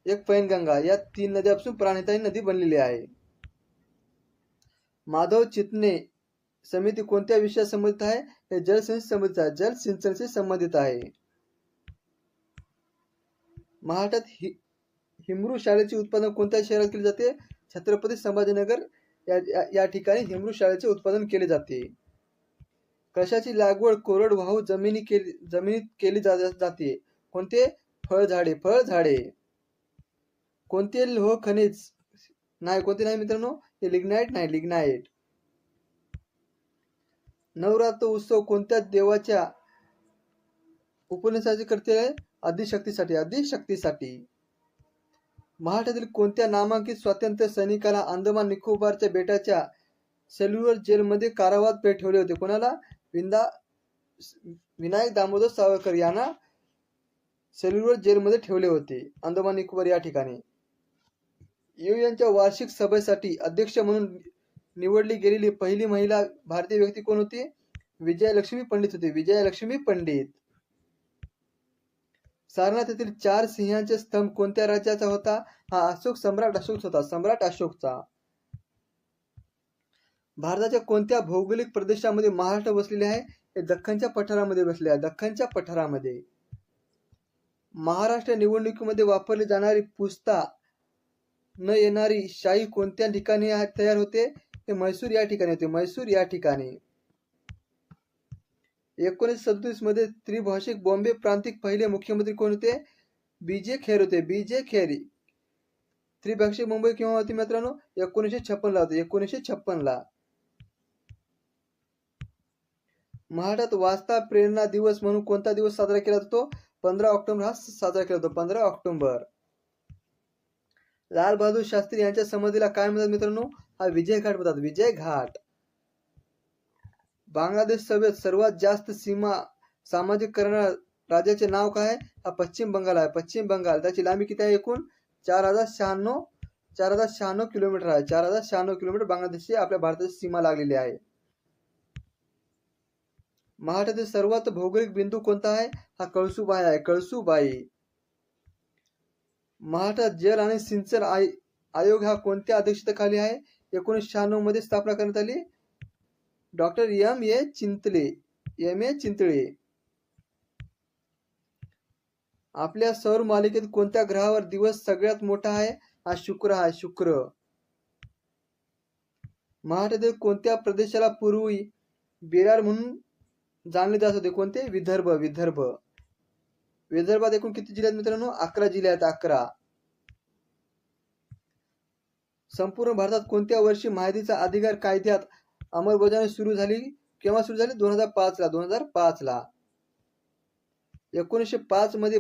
एक पैनगंगा. या 3 नद्यांपासून प्राणहिता ही नदी बनलेली आहे. माधव चितने समिती कोणत्या विषयाशी संबंधित आहे? हे जलसिंचनशी संबंधित आहे. महाराष्ट्रात हिमरू शाळेचे उत्पादन कोणत्या शहरात केले जाते? छत्रपती संभाजीनगर या ठिकाणी हिमरू शाळेचे उत्पादन केले जाते. कशाची लागवड कोरडवाहू जमिनीत केली जाते? कोणते? फळझाडे. कोणते लोह खनिज नाही, कोणते नाही मित्रांनो? हे लिग्नाइट नाही, लिग्नाइट. नवरात्र उत्सव कोणत्या देवाच्या उपन्यासाचे करते आहे? आदिशक्तीसाठी, आदिशक्तीसाठी. महाराष्ट्रातील कोणत्या नामांकित स्वातंत्र्य सैनिकाला अंदमान निकोबारच्या बेटाच्या सेल्युलर जेलमध्ये कारावास ठेवले होते? कोणाला? विनायक दामोदर सावरकर यांना सेल्युलर जेलमध्ये ठेवले होते, अंदमान निकोबार या ठिकाणी. यूएनच्या वार्षिक सभेसाठी अध्यक्ष म्हणून निवडली गेलेली पहिली महिला भारतीय व्यक्ती कोण होती? विजयलक्ष्मी पंडित होती, विजयलक्ष्मी पंडित. सारनाथ येथील 4 सिंहांचे स्तंभ कोणत्या राज्याचा होता? हा सम्राट अशोक होता, सम्राट अशोकचा. भारताच्या कोणत्या भौगोलिक प्रदेशामध्ये महाराष्ट्र बसलेले आहे? हे दख्खनच्या पठारामध्ये बसले आहे, दख्खनच्या पठारामध्ये. महाराष्ट्र निवडणुकीमध्ये वापरली जाणारी पुस्ता न येणारी शाई कोणत्या ठिकाणी तयार होते? ते म्हैसूर या ठिकाणी होते, म्हैसूर या ठिकाणी. 1937 मध्ये त्रिभाषिक बॉम्बे प्रांतिक पहिले मुख्यमंत्री कोण होते? बीजे खेर होते, बीजे खेर. त्रिभाषिक मुंबई केव्हा होती मित्रांनो? 1956 ला होते, 1956 ला. महाराष्ट्रात वाचता प्रेरणा दिवस म्हणून कोणता दिवस साजरा केला जातो? 15 ऑक्टोबर हा साजरा केला जातो, 15 ऑक्टोबर. लाल बहादूर शास्त्री यांच्या समाधीला काय म्हणतात मित्रांनो? हा विजय घाट म्हणतात, विजय घाट. बांगलादेश सभेत सर्वात जास्त सीमा सामाजिक करणाऱ्या राज्याचे नाव काय आहे? हा पश्चिम बंगाल आहे, पश्चिम बंगाल. त्याची लांबी किती आहे एकूण? 4096 किलोमीटर आहे. 4096 किलोमीटर बांगलादेशची आपल्या भारताची सीमा लागलेली आहे. महाराष्ट्रातील सर्वात भौगोलिक बिंदू कोणता आहे? हा कळसुबाई आहे, कळसुबाई. महाराष्ट्रात जल आणि सिंचन आयोग हा कोणत्या अध्यक्षतेखाली आहे? 1996 मध्ये स्थापना करण्यात आली. Doctor M.A. चिंतळे. आपल्या सौर मालिकेत कोणत्या ग्रहावर दिवस सगळ्यात मोठा आहे? हा शुक्र आहे, शुक्र. महाराष्ट्रातील कोणत्या प्रदेशाला पूर्वी बेरार म्हणून जाणले जात होते? कोणते? विदर्भ, विदर्भ. विदर्भात एकूण किती जिल्हे आहेत मित्रांनो? 11 जिल्हे आहेत, 11. संपूर्ण भारतात कोणत्या वर्षी माहितीचा अधिकार कायद्यात अंमलबजावणी सुरू झाली? केव्हा सुरू झाली? 2005 ला, 2005 ला. 1905 मध्ये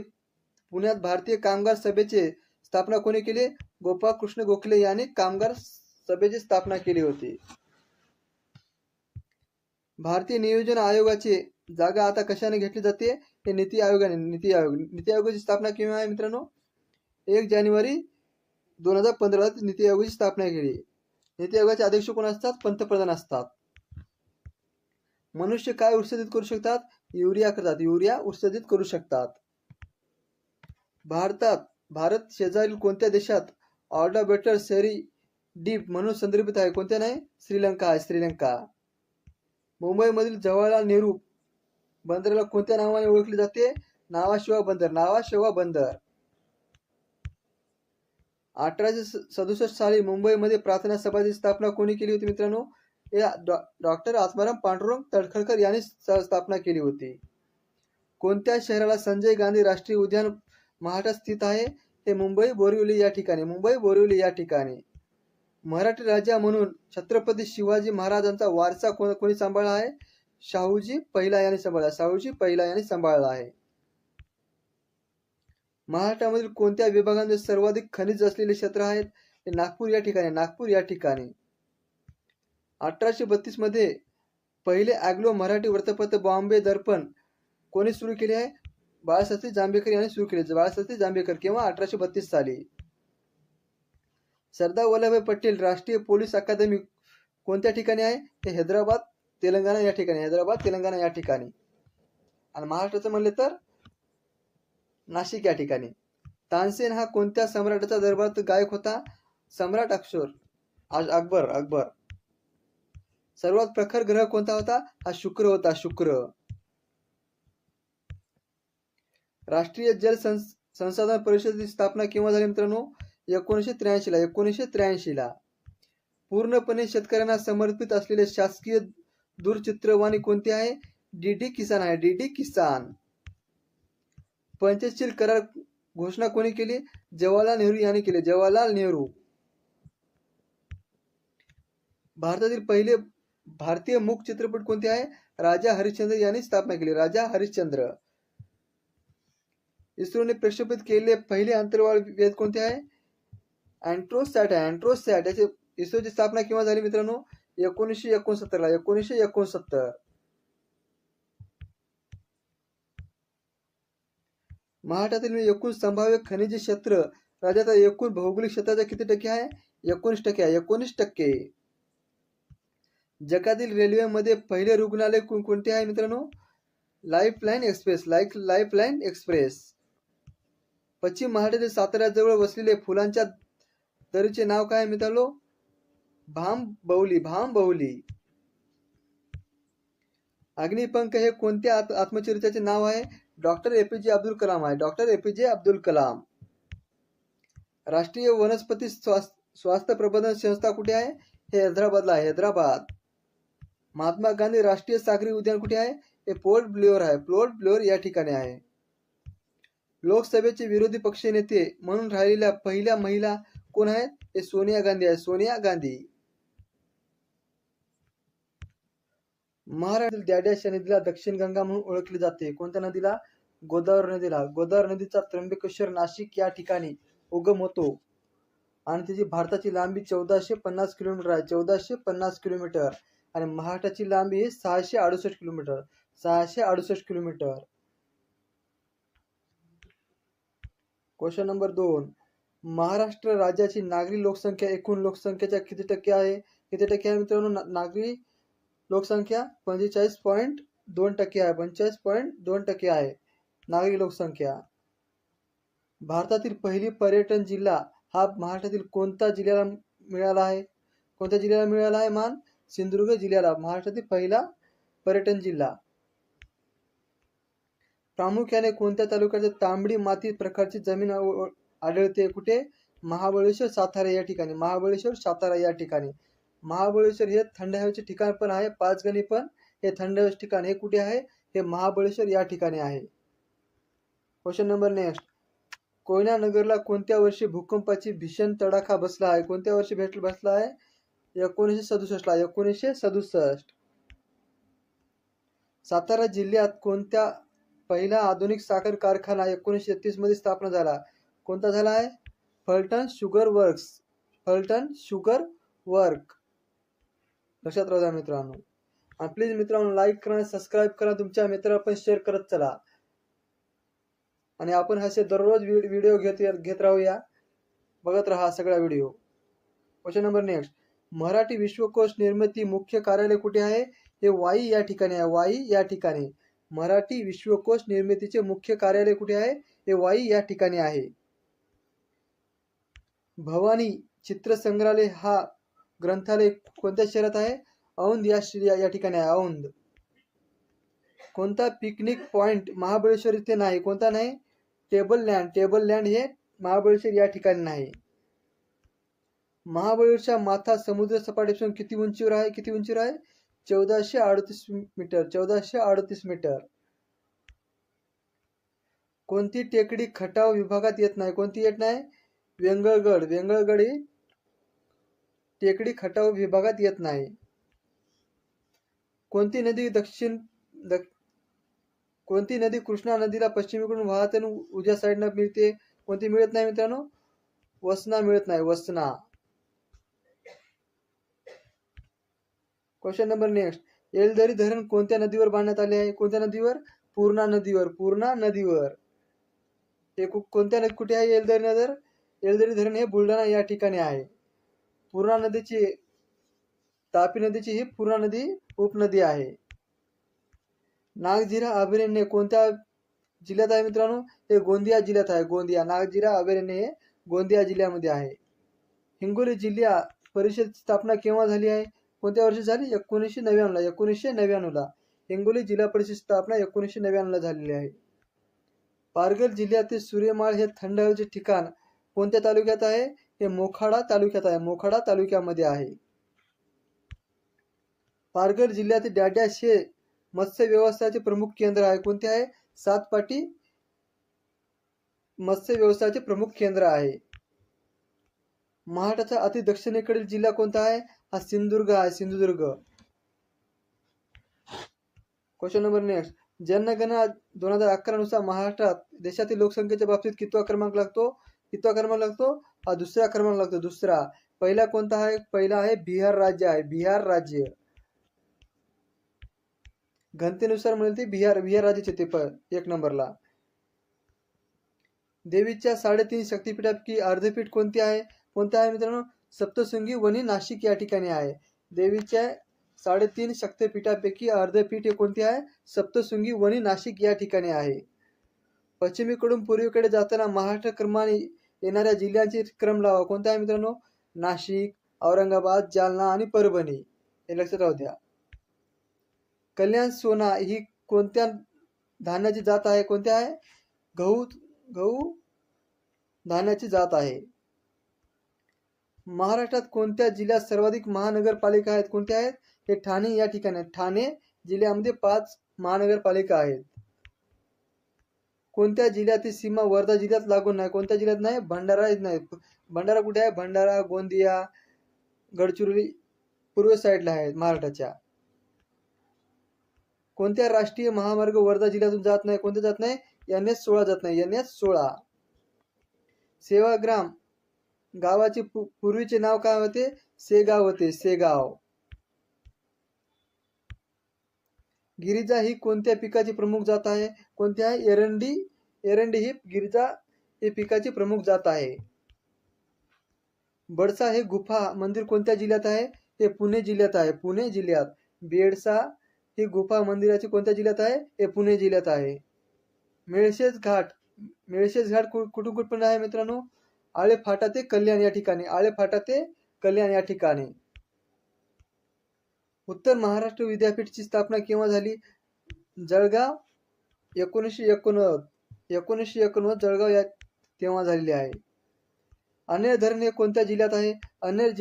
पुण्यात भारतीय कामगार सभेची स्थापना कोणी केली? गोपाळ कृष्ण गोखले यांनी कामगार सभेची स्थापना केली होती. भारतीय नियोजन आयोगाची जागा आता कशाने घेतली जाते? हे नीती आयोगाने. नीती आयोगाची स्थापना केव्हा आहे मित्रांनो? 1 जानेवारी 2015 नीती आयोगाची स्थापना केली. नीती आयोगाचे अध्यक्ष कोण असतात? पंतप्रधान असतात. मनुष्य काय उत्सर्जित करू शकतात? युरिया करतात, युरिया उत्सर्जित करू शकतात. भारत शेजारील कोणत्या देशात ऑर्डर बेटर सेरी डीप म्हणून संदर्भित आहे? कोणत्या नाही? श्रीलंका आहे, श्रीलंका. मुंबईमधील जवाहरलाल नेहरू बंदराला कोणत्या नावाने ओळखले जाते? नावाशेवा बंदर, नावाशेवा बंदर. 1867 साली मुंबईमध्ये प्रार्थना सभाची स्थापना कोणी केली होती मित्रांनो? डॉक्टर आत्माराम पांडुरंग तळखरकर यांनी स्थापना केली होती. कोणत्या शहराला संजय गांधी राष्ट्रीय उद्यान महाराष्ट्रात स्थित आहे? हे मुंबई बोरिवली या ठिकाणी, मुंबई बोरिवली या ठिकाणी. मराठी राजा म्हणून छत्रपती शिवाजी महाराजांचा वारसा कोणी सांभाळला आहे? शाहूजी पहिला यांनी सांभाळला, शाहूजी पहिला यांनी सांभाळला आहे. महाराष्ट्रामधील कोणत्या विभागांमध्ये सर्वाधिक खनिज असलेले क्षेत्र आहेत? हे नागपूर या ठिकाणी, नागपूर या ठिकाणी. 1832 मध्ये पहिले अँग्लो मराठी वृत्तपत्र बॉम्बे दर्पण कोणी सुरू केले आहे? बाळशास्त्री जांभेकर यांनी सुरू केले, बाळशास्त्री जांभेकर. केव्हा? 1832 साली. सरदार वल्लभभाई पटेल राष्ट्रीय पोलीस अकादमी कोणत्या ठिकाणी आहे? हे हैदराबाद तेलंगणा या ठिकाणी, हैदराबाद तेलंगणा या ठिकाणी. आणि महाराष्ट्राचं म्हणले तर नाशिक या ठिकाणी. तानसेन हा कोणत्या सम्राटाचा दरबारात गायक होता? सम्राट अकबर, अकबर. सर्वात प्रखर ग्रह कोणता होता? हा शुक्र होता, शुक्र. राष्ट्रीय जल संसाधन परिषदेची स्थापना केव्हा झाली मित्रांनो? 1983 ला, 1983 ला. पूर्णपणे शेतकऱ्यांना समर्पित असलेले शासकीय दूरचित्रवाणी कोणती आहे? डीडी किसान आहे, डीडी किसान. पंचशील करार घोषणा कोणी केली? जवाहरलाल नेहरू यांनी केली, जवाहरलाल नेहरू. भारतातील पहिले भारतीय मूक चित्रपट कोणते आहे? राजा हरिश्चंद्र यांनी स्थापना केली, राजा हरिश्चंद्र. इस्रोने प्रक्षेपित केलेले पहिले अंतराळ वेध कोणते आहे? अँड्रोसॅट आहे, अँड्रोसॅट. याची इस्रोची स्थापना केव्हा झाली मित्रांनो? 1969 ला, 1969. महाराष्ट्रातील एकूण संभाव्य खनिज क्षेत्र राज्याचा एकूण भौगोलिक क्षेत्राचा किती टक्के आहे? 19% आहे, 19%. जगातील रेल्वेमध्ये पहिले रुग्णालय कोणते आहे मित्रांनो? Lifeline express, lifeline express. पश्चिम महाराष्ट्रातील साताऱ्याजवळ वसलेले फुलांच्या दरीचे नाव काय मित्रांनो? भांबवली, भांबवली. अग्निपंख हे कोणत्या आत्मचरित्राचे नाव आहे? डॉक्टर एपीजे अब्दुल कलाम आहे, डॉक्टर एपीजे अब्दुल कलाम. राष्ट्रीय वनस्पती स्वास्थ्य प्रबंधन संस्था कुठे आहे? हे हैदराबादला आहे, हैदराबाद. महात्मा गांधी राष्ट्रीय सागरी उद्यान कुठे आहे? हे पोर्ट ब्लेअर आहे, पोर्ट ब्लेअर या ठिकाणी आहे. लोकसभेचे विरोधी पक्ष नेते म्हणून राहिलेल्या पहिल्या महिला कोण आहेत? हे सोनिया गांधी आहे, सोनिया गांधी. महाराष्ट्रातील द्याड्याशा नदीला दक्षिण गंगा म्हणून ओळखले जाते. कोणत्या नदीला? गोदावरी नदीला. गोदावरी नदीचा त्र्यंबकेश्वर नाशिक या ठिकाणी उगम होतो. आणि त्याची भारताची लांबी 1450 किलोमीटर आहे, 1450 किलोमीटर. आणि महाराष्ट्राची लांबी 668 kilometre, 668 kilometre. Question number 2. Maharashtra राज्याची नागरी लोकसंख्या एकूण लोकसंख्येच्या किती टक्के आहे? किती टक्के आहे मित्रांनो? नागरी लोकसंख्या 45.2% आहे, 45.2% आहे नागरी लोकसंख्या. भारतातील पहिली पर्यटन जिल्हा हा महाराष्ट्रातील कोणत्या जिल्ह्याला मिळाला आहे? कोणत्या जिल्ह्याला मिळाला आहे मान? सिंधुदुर्ग जिल्ह्याला महाराष्ट्रातील पहिला पर्यटन जिल्हा. प्रामुख्याने कोणत्या तालुक्यात तांबडी माती प्रकारची जमीन आढळते? कुठे? महाबळेश्वर, सातारा या ठिकाणी. महाबळेश्वर, सातारा या ठिकाणी. महाबळेश्वर हे थंड हवेचे ठिकाण पण आहे, पाचगणी पण हे थंड हवेचे ठिकाण. हे कुठे आहे? हे महाबळेश्वर या ठिकाणी आहे. Question number next. कोयना नगरला कोणत्या वर्षी भूकंपाची भीषण तडाखा बसला आहे? कोणत्या वर्षी बसला आहे? 1967 ला, 1967. सातारा जिल्ह्यात कोणत्या पहिला आधुनिक साखर कारखाना 1933 मध्ये स्थापना झाला? कोणता झाला आहे? Phaltan sugar works, Phaltan sugar work. लक्षात राहू द्या मित्रांनो. आणि प्लीज मित्रांनो लाईक करा, सबस्क्राईब करा, तुमच्या मित्रांना पण शेअर करत चला. आणि आपण असे दररोज व्हिडिओ घेत राहूया, बघत राहा सगळा video. Question number next. Marathi विश्वकोश निर्मिती मुख्य कार्यालय कुठे आहे? हे वाई या ठिकाणी आहे, वाई या ठिकाणी. मराठी विश्वकोश निर्मितीचे मुख्य कार्यालय कुठे आहे? हे वाई या ठिकाणी आहे. भवानी चित्रसंग्रहालय हा ग्रंथालय कोणत्या शहरात आहे? औंध या ठिकाणी आहे, औंध. कोणता पिकनिक पॉइंट महाबळेश्वर इथे नाही? कोणता नाही? टेबल लँड, टेबल लँड हे महाबळेश्वर या ठिकाणी नाही. महाबळेश्वरचा माथा समुद्र सपाटीपासून किती उंचीवर आहे? किती उंचीवर आहे? 1438 मीटर, 1438 मीटर. कोणती टेकडी खटाव विभागात येत नाही? कोणती येत नाही? वेंगळगड, वेंगळगड ही टेकडी खटाव विभागात येत नाही. कोणती नदी कोणती नदी कृष्णा नदीला पश्चिमेकडून वाहते आणि उजव्या साईडला मिळते? कोणती मिळत नाही मित्रांनो? वसना मिळत नाही, वसना. Question number next. येलदरी धरण कोणत्या नदीवर बांधण्यात आले आहे? कोणत्या नदीवर? पूर्णा नदीवर, पूर्णा नदीवर. हे कोणत्या नदी कुठे आहे येलदरी धरण? येलदरी धरण हे बुलढाणा या ठिकाणी आहे. पूर्णा नदीची, तापी नदीची ही पूर्णा नदी उपनदी आहे. नागझिरा अभयारण्य कोणत्या जिल्ह्यात आहे मित्रांनो? हे गोंदिया जिल्ह्यात आहे, गोंदिया. नागझिरा अभयारण्य हे गोंदिया जिल्ह्यामध्ये आहे. हिंगोली जिल्हा परिषद स्थापना केव्हा झाली आहे? कोणत्या वर्षी झाली? 1999 ला, 1999 ला. हिंगोली जिल्हा परिषद स्थापना 1999 ला झालेली आहे. पालघर जिल्ह्यातील सूर्यमाळ हे थंड हवेचे ठिकाण कोणत्या तालुक्यात आहे? हे मोखाडा तालुक्यात आहे, मोखाडा तालुक्यामध्ये आहे. पालघर जिल्ह्यातील डाड्याश हे मत्स्य व्यवसायाचे प्रमुख केंद्र आहे. कोणते आहे? सातपाटी मत्स्य व्यवसायाचे प्रमुख केंद्र आहे. महाराष्ट्राचा अति दक्षिणेकडील जिल्हा कोणता आहे? हा सिंधुदुर्ग आहे, सिंधुदुर्ग. Question number next. जनगणना 2011 नुसार महाराष्ट्रात देशातील लोकसंख्येच्या बाबतीत कितवा क्रमांक लागतो? कितवा क्रमांक लागतो? हा दुसरा क्रमांक लागतो, दुसरा. पहिला कोणता आहे? पहिला आहे बिहार राज्य आहे, बिहार राज्य. घनतेनुसार मिळते बिहार, बिहार राज्याचे ते 1 नंबरला. देवीच्या 3.5 शक्तिपीठापैकी अर्धपीठ कोणती आहे? कोणती आहे मित्रांनो? सप्तशृंगी वनी नाशिक या ठिकाणी आहे. देवीच्या 3.5 शक्तिपीठापैकी अर्धपीठ हे कोणती आहे? सप्तशृंगी वनी नाशिक या ठिकाणी आहे. पश्चिमेकडून पूर्वेकडे जाताना महाराष्ट्र क्रमाने येणाऱ्या जिल्ह्यांचे क्रम लावा. कोणता आहे मित्रांनो? नाशिक, औरंगाबाद, जालना आणि परभणी. हे लक्षात राहू द्या. कल्याण सोना ही कोणत्या धान्याची जात आहे? कोणत्या आहे? गहू धान्याची जात आहे. महाराष्ट्रात कोणत्या जिल्ह्यात सर्वाधिक महानगरपालिका आहेत? कोणत्या आहेत? हे ठाणे या ठिकाणी. ठाणे जिल्ह्यामध्ये 5 महानगरपालिका आहेत. कोणत्या जिल्ह्यातील सीमा वर्धा जिल्ह्यात लागून नाही? कोणत्या जिल्ह्यात नाही? भंडारा नाही. भंडारा कुठे आहे? भंडारा, गोंदिया, गडचिरोली पूर्व साईडला आहे महाराष्ट्राच्या. कोणत्या राष्ट्रीय महामार्ग वर्धा जिल्ह्यातून जात नाही? कोणते जात नाही? NH16 जात नाही, NH16. सेवाग्राम गावाचे पूर्वीचे नाव काय होते? सेगाव होते, सेगाव. गिरिजा ही कोणत्या पिकाची प्रमुख जात आहे? कोणत्या आहे? एरंडी. एरंडी ही गिरिजा ही पिकाची प्रमुख जात आहे. बडसा हे गुफा मंदिर कोणत्या जिल्ह्यात आहे? हे पुणे जिल्ह्यात आहे, पुणे जिल्ह्यात. बेडसा ही गुफा मंदिराची कोणत्या जिल्ह्यात आहे? हे पुणे जिल्ह्यात आहे. मेळशेज घाट. मेळशेज घाट कुठून कुठपर्यंत आहे मित्रांनो? आळेफाटा ते कल्याण या ठिकाणी, आळेफाटा ते कल्याण या ठिकाणी. उत्तर महाराष्ट्र विद्यापीठची स्थापना केव्हा झाली? जळगाव 1989 जळगाव या तेव्हा झालेली आहे. अनेर धरण हे कोणत्या जिल्ह्यात आहे? अनेर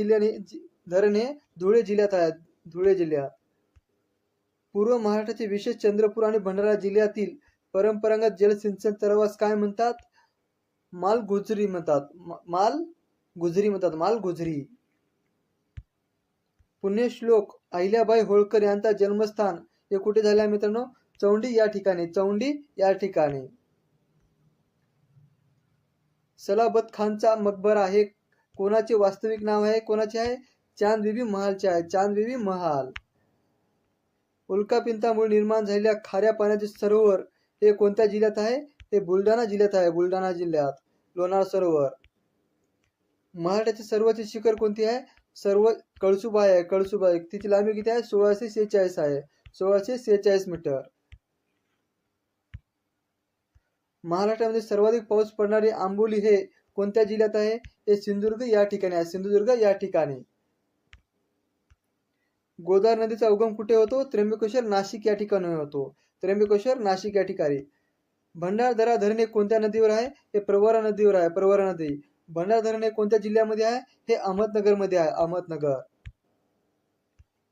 धरण हे धुळे जिल्ह्यात आहे, धुळे जिल्ह्यात. पूर्व महाराष्ट्राचे विशेष चंद्रपूर आणि भंडारा जिल्ह्यातील परंपरागत जलसिंचन तलावास काय म्हणतात? मालगुजरी म्हणतात, मालगुजरी. पुण्यश्लोक अहिल्याबाई होळकर यांचा जन्मस्थान हे कुठे झाले आहे मित्रांनो? चौंडी या ठिकाणी, चौंडी या ठिकाणी. सलाबत खानचा मकबरा हे कोणाचे वास्तविक नाव आहे? कोणाचे आहे? चांदबिबी महालचे आहे, चांदबिबी महाल. उल्कापिंडामुळे निर्माण झालेल्या खाऱ्या पाण्याचे सरोवर हे कोणत्या जिल्ह्यात आहे? हे बुलढाणा जिल्ह्यात आहे, बुलढाणा जिल्ह्यात. लोणार सरोवर. महाराष्ट्राचे सर्वोच्च शिखर कोणते आहे? कळसुबाई आहे, कळसुबाई. तिची लांबी किती आहे? 1646 आहे, 1646 मीटर. महाराष्ट्रामध्ये सर्वाधिक पाऊस पडणारे आंबोली हे कोणत्या जिल्ह्यात आहे? हे सिंधुदुर्ग या ठिकाणी आहे, सिंधुदुर्ग या ठिकाणी. गोदावरी नदीचा उगम कुठे होतो? त्र्यंबकेश्वर नाशिक या ठिकाणी होतो, त्र्यंबकेश्वर नाशिक या ठिकाणी. भंडारदरा धरण हे कोणत्या नदीवर आहे? हे प्रवरा नदीवर आहे, प्रवरा नदी. भंडारा धरण हे कोणत्या जिल्ह्यामध्ये आहे? हे अहमदनगर मध्ये आहे, अहमदनगर.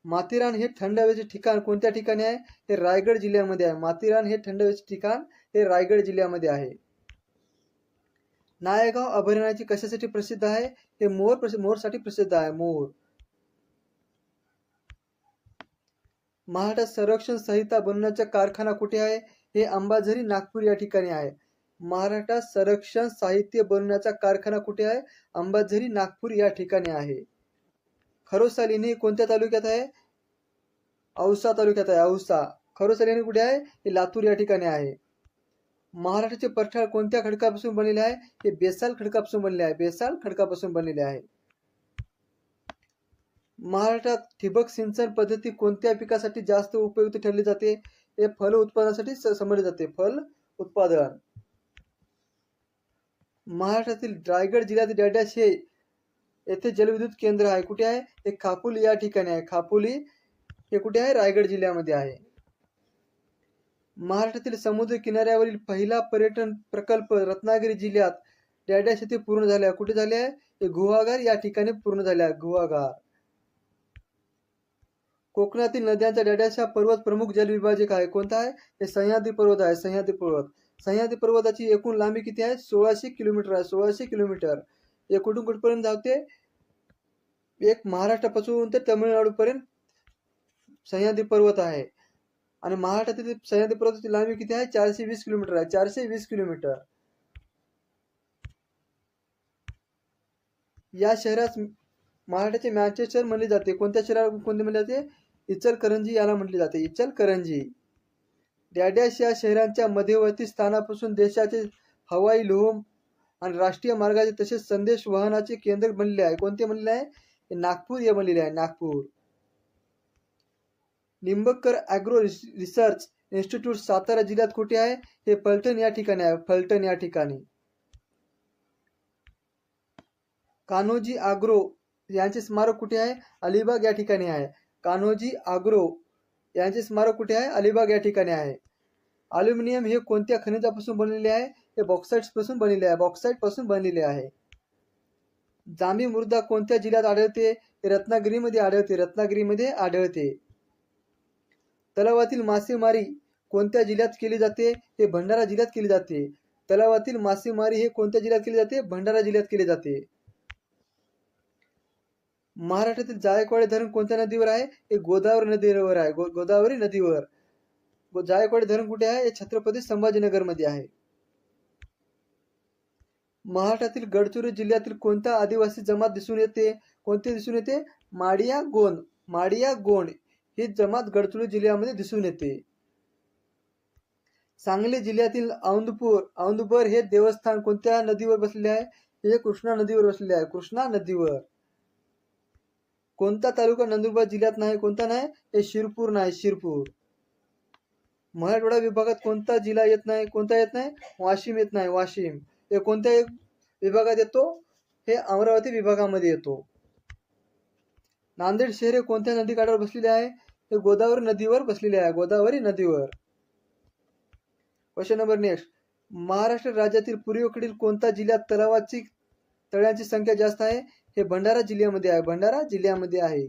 माथेरान हे थंड हवेचे ठिकाण कोणत्या ठिकाणी आहे? हे रायगड जिल्ह्यामध्ये आहे. माथेरान हे थंड हवेचे ठिकाण हे रायगड जिल्ह्यामध्ये आहे. नायगाव अभयारण्याची कशासाठी प्रसिद्ध आहे? हे मोरसाठी प्रसिद्ध आहे, मोर. महाराष्ट्रात संरक्षण संहिता बनवण्याचा कारखाना कुठे आहे? हे अंबाझरी, नागपूर या ठिकाणी आहे. महाराष्ट्रात संरक्षण साहित्य बनवण्याचा कारखाना कुठे आहे? अंबाझरी, नागपूर या ठिकाणी आहे. खरोसा लेणी कोणत्या तालुक्यात आहे? औसा तालुक्यात आहे, औसा. खरोसा लेणी कुठे आहे? हे लातूर या ठिकाणी आहे. महाराष्ट्राचे पठार कोणत्या खडकापासून बनलेले आहे? हे बेसाल खडकापासून बनलेले आहे, बेसाल खडकापासून बनलेले आहे. महाराष्ट्रात ठिबक सिंचन पद्धती कोणत्या पिकासाठी जास्त उपयुक्त ठरली जाते? हे फल उत्पादनासाठी समजले जाते, फल उत्पादन. महाराष्ट्रातील रायगड जिल्ह्यातील डॅडॅश हे येथे जलविद्युत केंद्र आहे, कुठे आहे? हे खापोली या ठिकाणी आहे, खापोली हे कुठे आहे? रायगड जिल्ह्यामध्ये आहे. महाराष्ट्रातील समुद्र किनाऱ्यावरील पहिला पर्यटन प्रकल्प रत्नागिरी जिल्ह्यात डॅडॅश येथे पूर्ण झाले आहे, कुठे झाले आहे? हे गुहागर या ठिकाणी पूर्ण झाले आहे, गुहागर. कोकणातील नद्यांचा डॅडॅश हा पर्वत प्रमुख जलविभाजक आहे, कोणता आहे? हे सह्याद्री पर्वत आहे, सह्याद्री पर्वत. सह्याद्री पर्वताची एकूण लांबी किती आहे? 1600 किलोमीटर आहे, 1600 किलोमीटर. हे कुठून कुठपर्यंत जाते? एक महाराष्ट्रापासून ते तमिळनाडूपर्यंत सह्याद्री पर्वत आहे. आणि महाराष्ट्रातील सह्याद्री पर्वताची लांबी किती आहे? 420 किलोमीटर आहे, 420 किलोमीटर. या शहरास महाराष्ट्राचे मँचेस्टर म्हणले जाते, कोणत्या शहराला कोणते म्हणले जाते? इचलकरंजी याला म्हटले जाते, इचलकरंजी. डॅडॅश या शहरांच्या मध्यवर्ती स्थानापासून देशाचे हवाई, लोह आणि राष्ट्रीय मार्गाचे तसेच संदेश वाहनाचे केंद्र बनलेले आहे, कोणते बनलेले आहे? नागपूर हे बनलेले आहे, Nagpur. Nimbkar agro research institute Satara जिल्ह्यात कुठे आहे? हे फलटण या ठिकाणी आहे, फलटण या ठिकाणी. कान्होजी आग्रो यांचे स्मारक कुठे आहे? अलिबाग या ठिकाणी आहे. कान्होजी आग्रो यांचे स्मारक कुठे आहे? अलिबाग या ठिकाणी आहे. अल्युमिनियम हे कोणत्या खनिजापासून बनलेले आहे? हे बॉक्साइट पासून बनलेले आहे, बॉक्साइट पासून बनलेले आहे. जांभी मृदा कोणत्या जिल्ह्यात आढळते? हे रत्नागिरीमध्ये आढळते, रत्नागिरीमध्ये आढळते. तलावातील मासेमारी कोणत्या जिल्ह्यात केली जाते? हे भंडारा जिल्ह्यात केली जाते. तलावातील मासेमारी हे कोणत्या जिल्ह्यात केली जाते? भंडारा जिल्ह्यात केली जाते. महाराष्ट्रातील जायकवाडी धरण कोणत्या नदीवर आहे? हे गोदावरी नदीवर आहे, गोदावरी नदीवर. जायकवाडी धरण कुठे आहे? हे छत्रपती संभाजीनगर मध्ये आहे. महाराष्ट्रातील गडचिरोली जिल्ह्यातील कोणत्या आदिवासी जमात दिसून येते? कोणते दिसून येते? माडिया गोंड. माडिया गोंड ही जमात गडचिरोली जिल्ह्यामध्ये दिसून येते. सांगली जिल्ह्यातील औंदुबर हे देवस्थान कोणत्या नदीवर बसलेले आहे? हे कृष्णा नदीवर बसलेले आहे. कृष्णा नदीवर. कोणता तालुका नंदुरबार जिल्ह्यात नाही? कोणता नाही? हे शिरपूर नाही. शिरपूर. मराठवाडा विभागात कोणता जिल्हा येत नाही? कोणता येत नाही? वाशिम येत नाही. वाशिम. हे कोणत्या विभागात येतो? हे अमरावती विभागामध्ये येतो. नांदेड शहर हे कोणत्या नदीकाठावर बसलेले आहे? हे गोदावरी नदीवर बसलेले आहे. गोदावरी नदीवर. Question number next. महाराष्ट्र राज्यातील पूर्वेकडील कोणत्या जिल्ह्यात तळ्यांची संख्या जास्त आहे? हे भंडारा जिल्ह्यामध्ये आहे. भंडारा जिल्ह्यामध्ये आहे.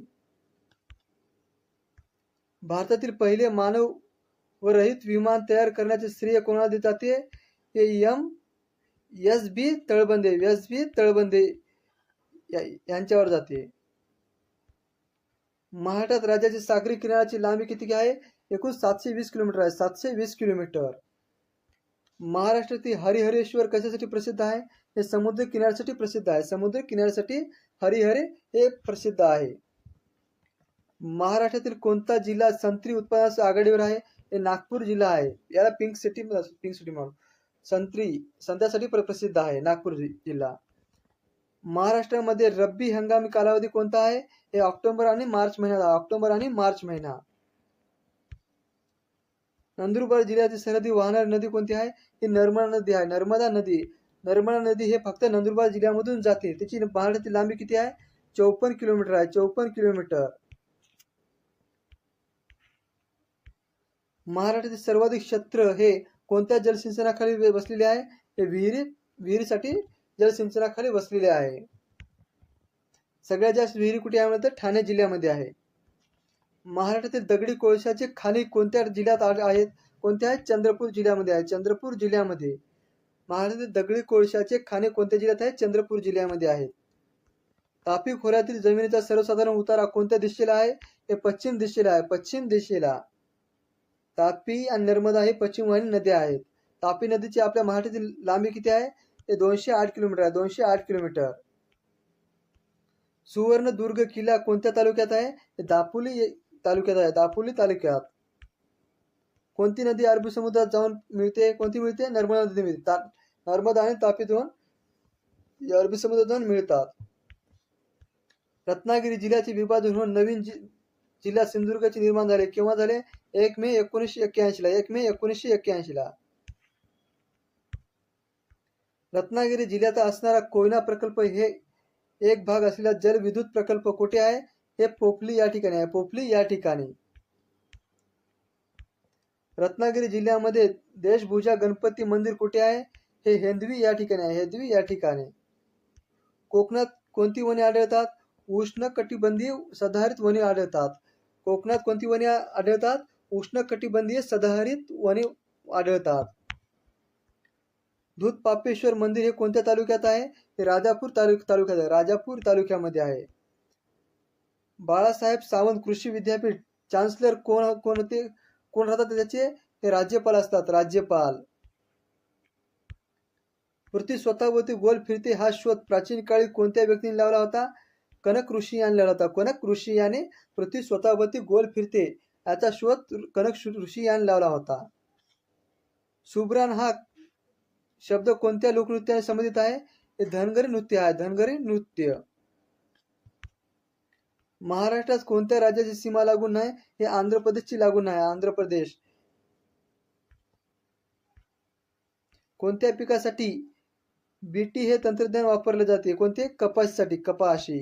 भारतातील पहिले मानव व रहित विमान तयार करण्याचे श्रेय कोणाला दिले जाते? हे एस.बी. तळबंदे यांच्यावर जाते. महाराष्ट्रात राज्याची सागरी किनाऱ्याची लांबी किती आहे? एकूण 720 किलोमीटर आहे. 720 किलोमीटर. महाराष्ट्रातील हरिहरेश्वर कशासाठी प्रसिद्ध आहे? हे समुद्र किनाऱ्यासाठी प्रसिद्ध आहे. समुद्र किनाऱ्यासाठी हरिहरे हे प्रसिद्ध आहे. महाराष्ट्रातील कोणता जिल्हा संत्री उत्पादनास आघाडीवर आहे? हे नागपूर जिल्हा आहे. याला पिंक सिटी म्हणून संत्र्यासाठी प्रसिद्ध आहे नागपूर जिल्हा. महाराष्ट्रामध्ये रब्बी हंगामी कालावधी कोणता आहे? हे ऑक्टोबर आणि मार्च महिना. ऑक्टोबर आणि मार्च महिना. नंदुरबार जिल्ह्याची सरहद्दी वाहणारी नदी कोणती आहे? ही नर्मदा नदी आहे. नर्मदा नदी. नर्मदा नदी हे फक्त नंदुरबार जिल्ह्यामधून जाते. त्याची महाराष्ट्रातील लांबी किती आहे? 54 किलोमीटर आहे. 54 किलोमीटर. महाराष्ट्रातील सर्वाधिक क्षेत्र हे कोणत्या जलसिंचनाखाली बसलेले आहे? हे विहिरीसाठी जलसिंचनाखाली बसलेले आहे. सगळ्यात जास्त विहिरी कुठे आहे? तर ठाणे जिल्ह्यामध्ये आहे. महाराष्ट्रातील दगडी कोळशाचे खाणी कोणत्या जिल्ह्यात आहेत? कोणत्या आहेत? चंद्रपूर जिल्ह्यामध्ये आहे. चंद्रपूर जिल्ह्यामध्ये. महाराष्ट्रातील दगडी कोळशाचे खाणे कोणत्या जिल्ह्यात आहेत? चंद्रपूर जिल्ह्यामध्ये आहेत. तापी खोऱ्यातील जमिनीचा सर्वसाधारण उतारा कोणत्या दिशेला आहे? हे पश्चिम दिशेला आहे. पश्चिम दिशेला. तापी आणि नर्मदा हे पश्चिमवाहिनी नद्या आहेत. तापी नदीची आपल्या महाराष्ट्रातील लांबी किती आहे? ते 208 किलोमीटर आहे. 208 किलोमीटर. सुवर्णदुर्ग किल्ला कोणत्या तालुक्यात आहे? दापोली तालुक्यात आहे. दापोली तालुक्यात. कोणती नदी अरबी समुद्रात जाऊन मिळते? कोणती मिळते? नर्मदा नदी मिळते. नर्मदा आणि तापी दोन अरबी समुद्रात जाऊन मिळतात. रत्नागिरी जिल्ह्याचे विभाजन होऊन नवीन जिल्हा सिंधुदुर्गाचे निर्माण झाले. केव्हा झाले? 1 मे 1981 ला. 1 मे 1981 ला. रत्नागिरी जिल्ह्यात असणारा कोयना प्रकल्प हे एक भाग असलेला जलविद्युत प्रकल्प कुठे आहे? हे पोपली या ठिकाणी आहे. पोपली या ठिकाणी. रत्नागिरी जिल्ह्यामध्ये देशभूजा गणपती मंदिर कुठे आहे? हे हेंदवी या ठिकाणी आहे. हेंदवी या ठिकाणी. कोकणात कोणती वने आढळतात? उष्णकटिबंधीय सदाहरित वने आढळतात. कोकणात कोणती वने आढळतात? उष्णकटिबंधीय सदाहरित वने आढळतात. दूधपापेश्वर मंदिर हे कोणत्या तालुक्यात आहे? हे राजापूर तालुक्यात आहे. राजापूर तालुक्यामध्ये आहे. बाळासाहेब सावंत कृषी विद्यापीठ चान्सलर कोण राहतात त्याचे? हे राज्यपाल असतात. राज्यपाल. पृथ्वी स्वतःभोवती गोल फिरते हा शोध प्राचीन काळी कोणत्या व्यक्तीने लावला होता? कनक ऋषी यांनी लावला होता. कनक ऋषी याने पृथ्वी स्वतःभोवती गोल फिरते याचा शोध कनक ऋषी यांनी लावला होता. सुब्रान हा शब्द कोणत्या लोकनृत्याने संबंधित आहे? हे धनगरी नृत्य आहे. धनगरी नृत्य. महाराष्ट्रात कोणत्या राज्याची सीमा लागून नाही? हे आंध्र प्रदेशची लागून आहे. आंध्र प्रदेश. कोणत्या पिकासाठी बीटी हे तंत्रज्ञान वापरले जाते? कोणते? कपाशीसाठी. कपाशी.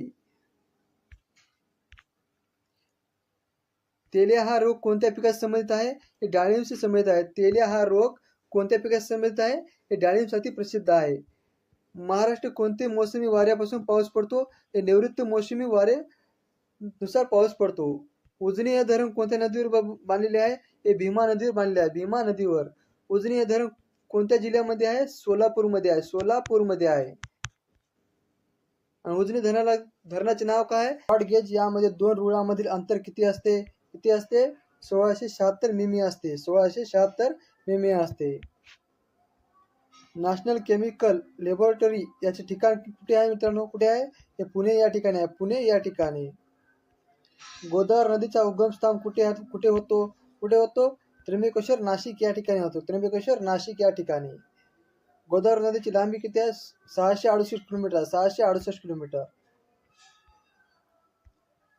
तेलिया हा रोग कोणत्या पिकाशी संबंधित आहे? हे डाळिंबशी संबंधित आहे. तेलिया हा रोग कोणत्या पिकाशी संबंधित आहे? हे डाळिंबसाठी प्रसिद्ध आहे. महाराष्ट्र कोणते मोसमी वाऱ्यापासून पाऊस पडतो? हे नैऋत्य मोसमी वारे नुसार पाऊस पडतो. उजनी हे धरण कोणत्या नदीवर बांधलेले आहे? हे भीमा नदीवर बांधले आहे. भीमा नदीवर. उजनी हे धरण कोणत्या जिल्ह्यामध्ये आहे? सोलापूरमध्ये आहे. सोलापूरमध्ये आहे. आणि उजनी धरणाचे नाव काय? Broad gauge. यामध्ये दोन रुळांमधील अंतर किती असते? किती असते? 1676 मिमी असते. 1676 मिमी असते. नॅशनल केमिकल लॅबोरेटरी याचे ठिकाण कुठे आहे मित्रांनो? कुठे आहे? हे पुणे या ठिकाणी आहे. पुणे या ठिकाणी. गोदावरी नदीचा उगमस्थान कुठे होतो? कुठे होतो? त्र्यंबकेश्वर नाशिक या ठिकाणी होतो. त्र्यंबकेश्वर नाशिक या ठिकाणी. गोदावरी नदीची लांबी किती आहे? 668 किलोमीटर. 668 किलोमीटर.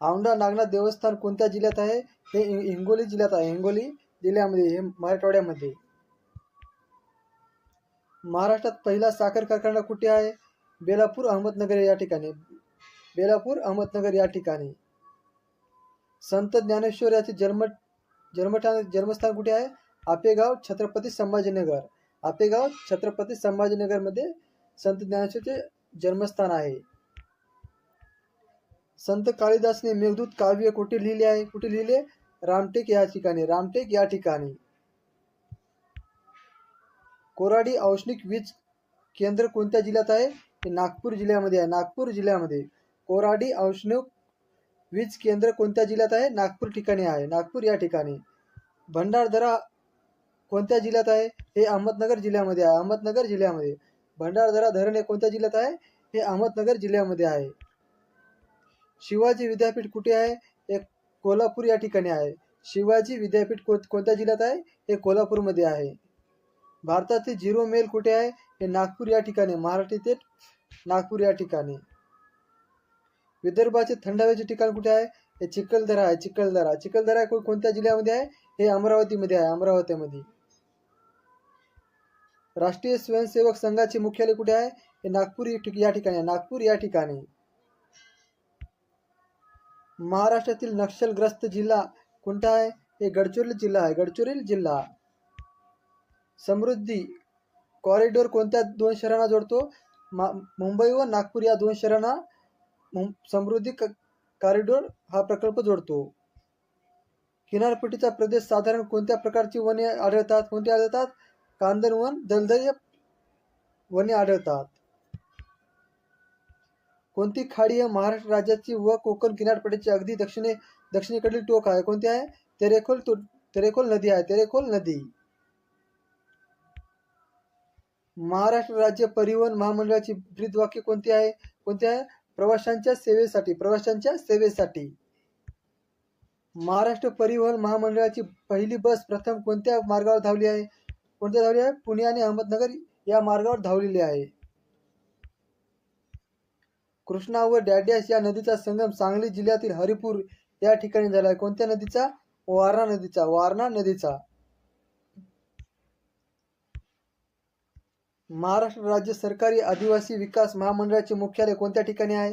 औंढा नागनाथ देवस्थान कोणत्या जिल्ह्यात आहे? हे हिंगोली जिल्ह्यात आहे. हिंगोली जिल्ह्यामध्ये, हे मराठवाड्यामध्ये. महाराष्ट्रात पहिला साखर कारखाना कुठे आहे? बेलापूर अहमदनगर या ठिकाणी. बेलापूर अहमदनगर या ठिकाणी. संत ज्ञानेश्वर याचे जन्मस्थान कुठे आहे? आपेगाव छत्रपती संभाजीनगर. आपेगाव छत्रपती संभाजीनगर मध्ये संत ज्ञानेश्वरचे जन्मस्थान आहे. संत कालिदासने मेघदूत काव्य कुठे लिहिले आहे? कुठे लिहिले? रामटेक या ठिकाणी. रामटेक या ठिकाणी. कोराडी औष्णिक वीज केंद्र कोणत्या जिल्ह्यात आहे? हे नागपूर जिल्ह्यामध्ये आहे. नागपूर जिल्ह्यामध्ये. कोराडी औष्णिक वीज केंद्र कोणत्या जिल्ह्यात आहे? नागपूर ठिकाणी आहे. नागपूर या ठिकाणी. भंडारदरा कोणत्या जिल्ह्यात आहे? हे अहमदनगर जिल्ह्यामध्ये आहे. अहमदनगर जिल्ह्यामध्ये. भंडारदरा धरण हे कोणत्या जिल्ह्यात आहे? हे अहमदनगर जिल्ह्यामध्ये आहे. शिवाजी विद्यापीठ कुठे आहे? हे कोल्हापूर या ठिकाणी आहे. शिवाजी विद्यापीठ कोणत्या जिल्ह्यात आहे? हे कोल्हापूरमध्ये आहे. भारताचे झिरो मेल कुठे आहे? हे नागपूर या ठिकाणी. महाराष्ट्रातील नागपूर या ठिकाणी. विदर्भाचे थंड हवेचे ठिकाण कुठे आहे? हे चिखलदरा आहे. चिखलदरा. चिखलदरा कोणत्या जिल्ह्यामध्ये आहे? हे अमरावतीमध्ये आहे. अमरावतीमध्ये. राष्ट्रीय स्वयंसेवक संघाचे मुख्यालय कुठे आहे? हे नागपूर या ठिकाणी. नागपूर या ठिकाणी. महाराष्ट्रातील नक्षलग्रस्त जिल्हा कोणता आहे? हे गडचिरोली जिल्हा आहे. गडचिरोली जिल्हा. समृद्धी कॉरिडॉर कोणत्या दोन शहरांना जोडतो? मुंबई व नागपूर या दोन शहरांना समृद्धी कॉरिडॉर हा प्रकल्प जोडतो. किनारपट्टीचा प्रदेश साधारण कोणत्या प्रकारची वने आढळतात? कोणती आढळतात? कांदळवन, दलदल वने आढळतात. कोणती खाडी हे महाराष्ट्र राज्याची व कोकण किनारपट्टीची अगदी दक्षिणेकडील टोक आहे? कोणती आहे? तेरेखोल नदी आहे. तेरेखोल नदी. महाराष्ट्र राज्य परिवहन महामंडळाची ब्रीदवाक्य कोणती आहे? कोणती आहे? प्रवाशांच्या सेवेसाठी. प्रवाशांच्या सेवेसाठी. महाराष्ट्र परिवहन महामंडळाची पहिली बस प्रथम कोणत्या मार्गावर धावली आहे? कोणत्या धावली आहे? पुणे आणि अहमदनगर या मार्गावर धावलेली आहे. कृष्णा व डॅड्याश या नदीचा संगम सांगली जिल्ह्यातील हरिपूर या ठिकाणी झाला आहे. कोणत्या नदीचा? वारणा नदीचा. वारणा नदीचा. महाराष्ट्र राज्य सरकारी आदिवासी विकास महामंडळाचे मुख्यालय कोणत्या ठिकाणी आहे?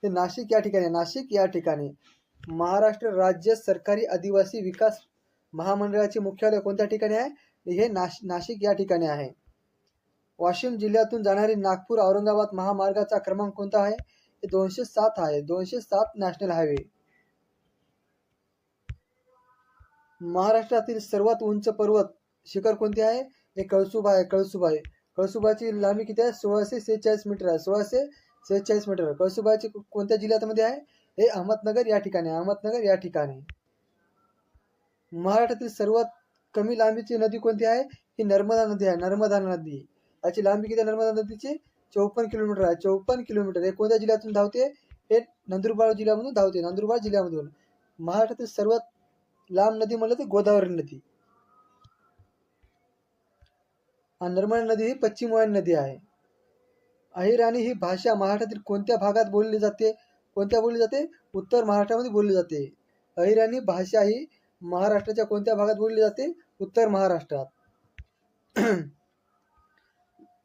हे नाशिक या ठिकाणी. नाशिक या ठिकाणी. महाराष्ट्र राज्य सरकारी आदिवासी विकास महामंडळाचे मुख्यालय कोणत्या ठिकाणी आहे? हे नाशिक या ठिकाणी आहे. वाशिम जिल्ह्यातून जाणारी नागपूर औरंगाबाद महामार्गाचा क्रमांक कोणता आहे? हे 207 आहे. 207 नॅशनल हायवे. महाराष्ट्रातील सर्वात उंच पर्वत शिखर कोणते आहे? हे कळसुबा आहे. कळसुबा. कळसुबाची लांबी किती आहे? 1646 मीटर आहे. 1646 मीटर. कळसुबाची कोणत्या जिल्ह्यामध्ये आहे? हे अहमदनगर या ठिकाणी. अहमदनगर या ठिकाणी. महाराष्ट्रातील सर्वात कमी लांबीची नदी कोणती आहे? ही नर्मदा नदी आहे. नर्मदा नदी. याची लांबी किती आहे नर्मदा नदीची? 54 किलोमीटर आहे. 54 किलोमीटर. हे कोणत्या जिल्ह्यातून धावते? हे नंदुरबार जिल्ह्यामधून धावते. नंदुरबार जिल्ह्यामधून. महाराष्ट्रातील सर्वात लांब नदी म्हणलं तर गोदावरी नदी. आणि नर्मदा नदी ही पश्चिम वाहिनी नदी आहे. अहिराणी ही भाषा महाराष्ट्रातील कोणत्या भागात बोलली जाते? कोणत्या बोलली जाते? उत्तर महाराष्ट्रामध्ये बोलली जाते. अहिराणी भाषा ही महाराष्ट्राच्या कोणत्या भागात बोलली जाते? उत्तर महाराष्ट्रात.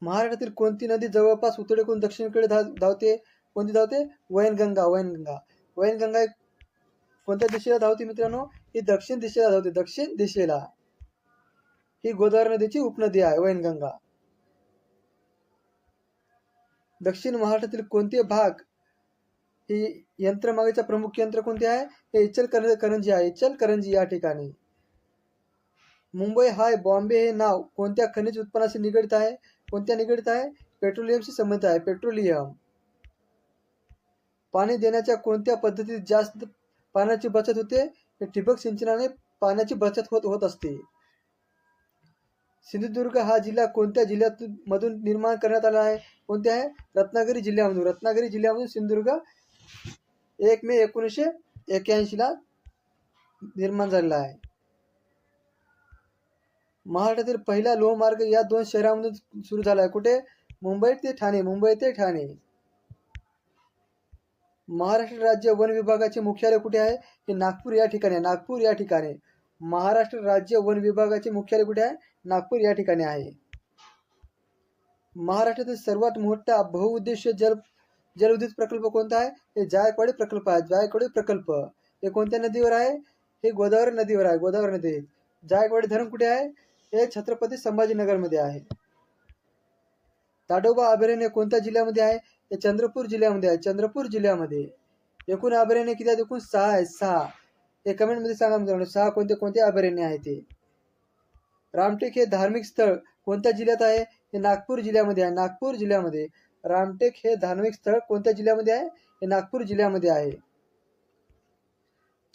महाराष्ट्रातील कोणती नदी जवळपास उत्तरेकडून दक्षिणेकडे धावते? कोणती धावते? वैनगंगा. वैनगंगा. वैनगंगा कोणत्या दिशेला धावते मित्रांनो? ही दक्षिण दिशेला धावते. दक्षिण दिशेला. ही गोदावरी नदीची उपनदी आहे वैनगंगा. दक्षिण महाराष्ट्रातील कोणते भाग ही यंत्रमागेचा प्रमुख यंत्र कोणते आहे? हे इचलकरंजी आहे. इचलकरंजी या ठिकाणी. मुंबई हाय बॉम्बे हे नाव कोणत्या खनिज उत्पन्नाशी निगडित आहे? कोणत्या निगडित आहे? पेट्रोलियमशी संबंधित आहे. पेट्रोलियम. पाणी देण्याच्या कोणत्या पद्धतीत जास्त पाण्याची बचत होते? ठिबक सिंचनाने पाण्याची बचत होत असते. सिंधुदुर्ग हा जिल्हा कोणत्या जिल्ह्यामधून निर्माण करण्यात आला आहे? कोणत्या आहे? रत्नागिरी जिल्ह्यामधून. रत्नागिरी जिल्ह्यामधून सिंधुदुर्ग 1 मे 1981 ला निर्माण झालेला आहे. महाराष्ट्रातील पहिला लोहमार्ग या 2 शहरांमधून सुरू झाला आहे. कुठे? मुंबई ते ठाणे. मुंबई ते ठाणे. महाराष्ट्र राज्य वन विभागाचे मुख्यालय कुठे आहे? हे नागपूर या ठिकाणी आहे. नागपूर या ठिकाणी. महाराष्ट्र राज्य वन विभागाचे मुख्यालय कुठे आहे? नागपूर या ठिकाणी आहे. महाराष्ट्रातील सर्वात मोठा बहुउद्देशीय जलविद्युत प्रकल्प कोणता आहे? हे जायकवाडी प्रकल्प आहे. जायकवाडी प्रकल्प हे कोणत्या नदीवर आहे? हे गोदावरी नदीवर आहे. गोदावरी नदी. जायकवाडी धरण कुठे आहे? हे छत्रपती संभाजीनगर मध्ये आहे. ताडोबा अभयारण्य कोणत्या जिल्ह्यामध्ये आहे? हे चंद्रपूर जिल्ह्यामध्ये आहे. चंद्रपूर जिल्ह्यामध्ये. एकूण अभयारण्य किती आहेत? एकूण 6 आहेत. 6. हे कमेंट मध्ये सांगा मित्रांनो. 6 कोणते कोणते अभयारण्य आहे ते. रामटेक हे धार्मिक स्थळ कोणत्या जिल्ह्यात आहे? हे नागपूर जिल्ह्यामध्ये आहे. नागपूर जिल्ह्यामध्ये. रामटेक हे धार्मिक स्थळ कोणत्या जिल्ह्यामध्ये आहे? हे नागपूर जिल्ह्यामध्ये आहे.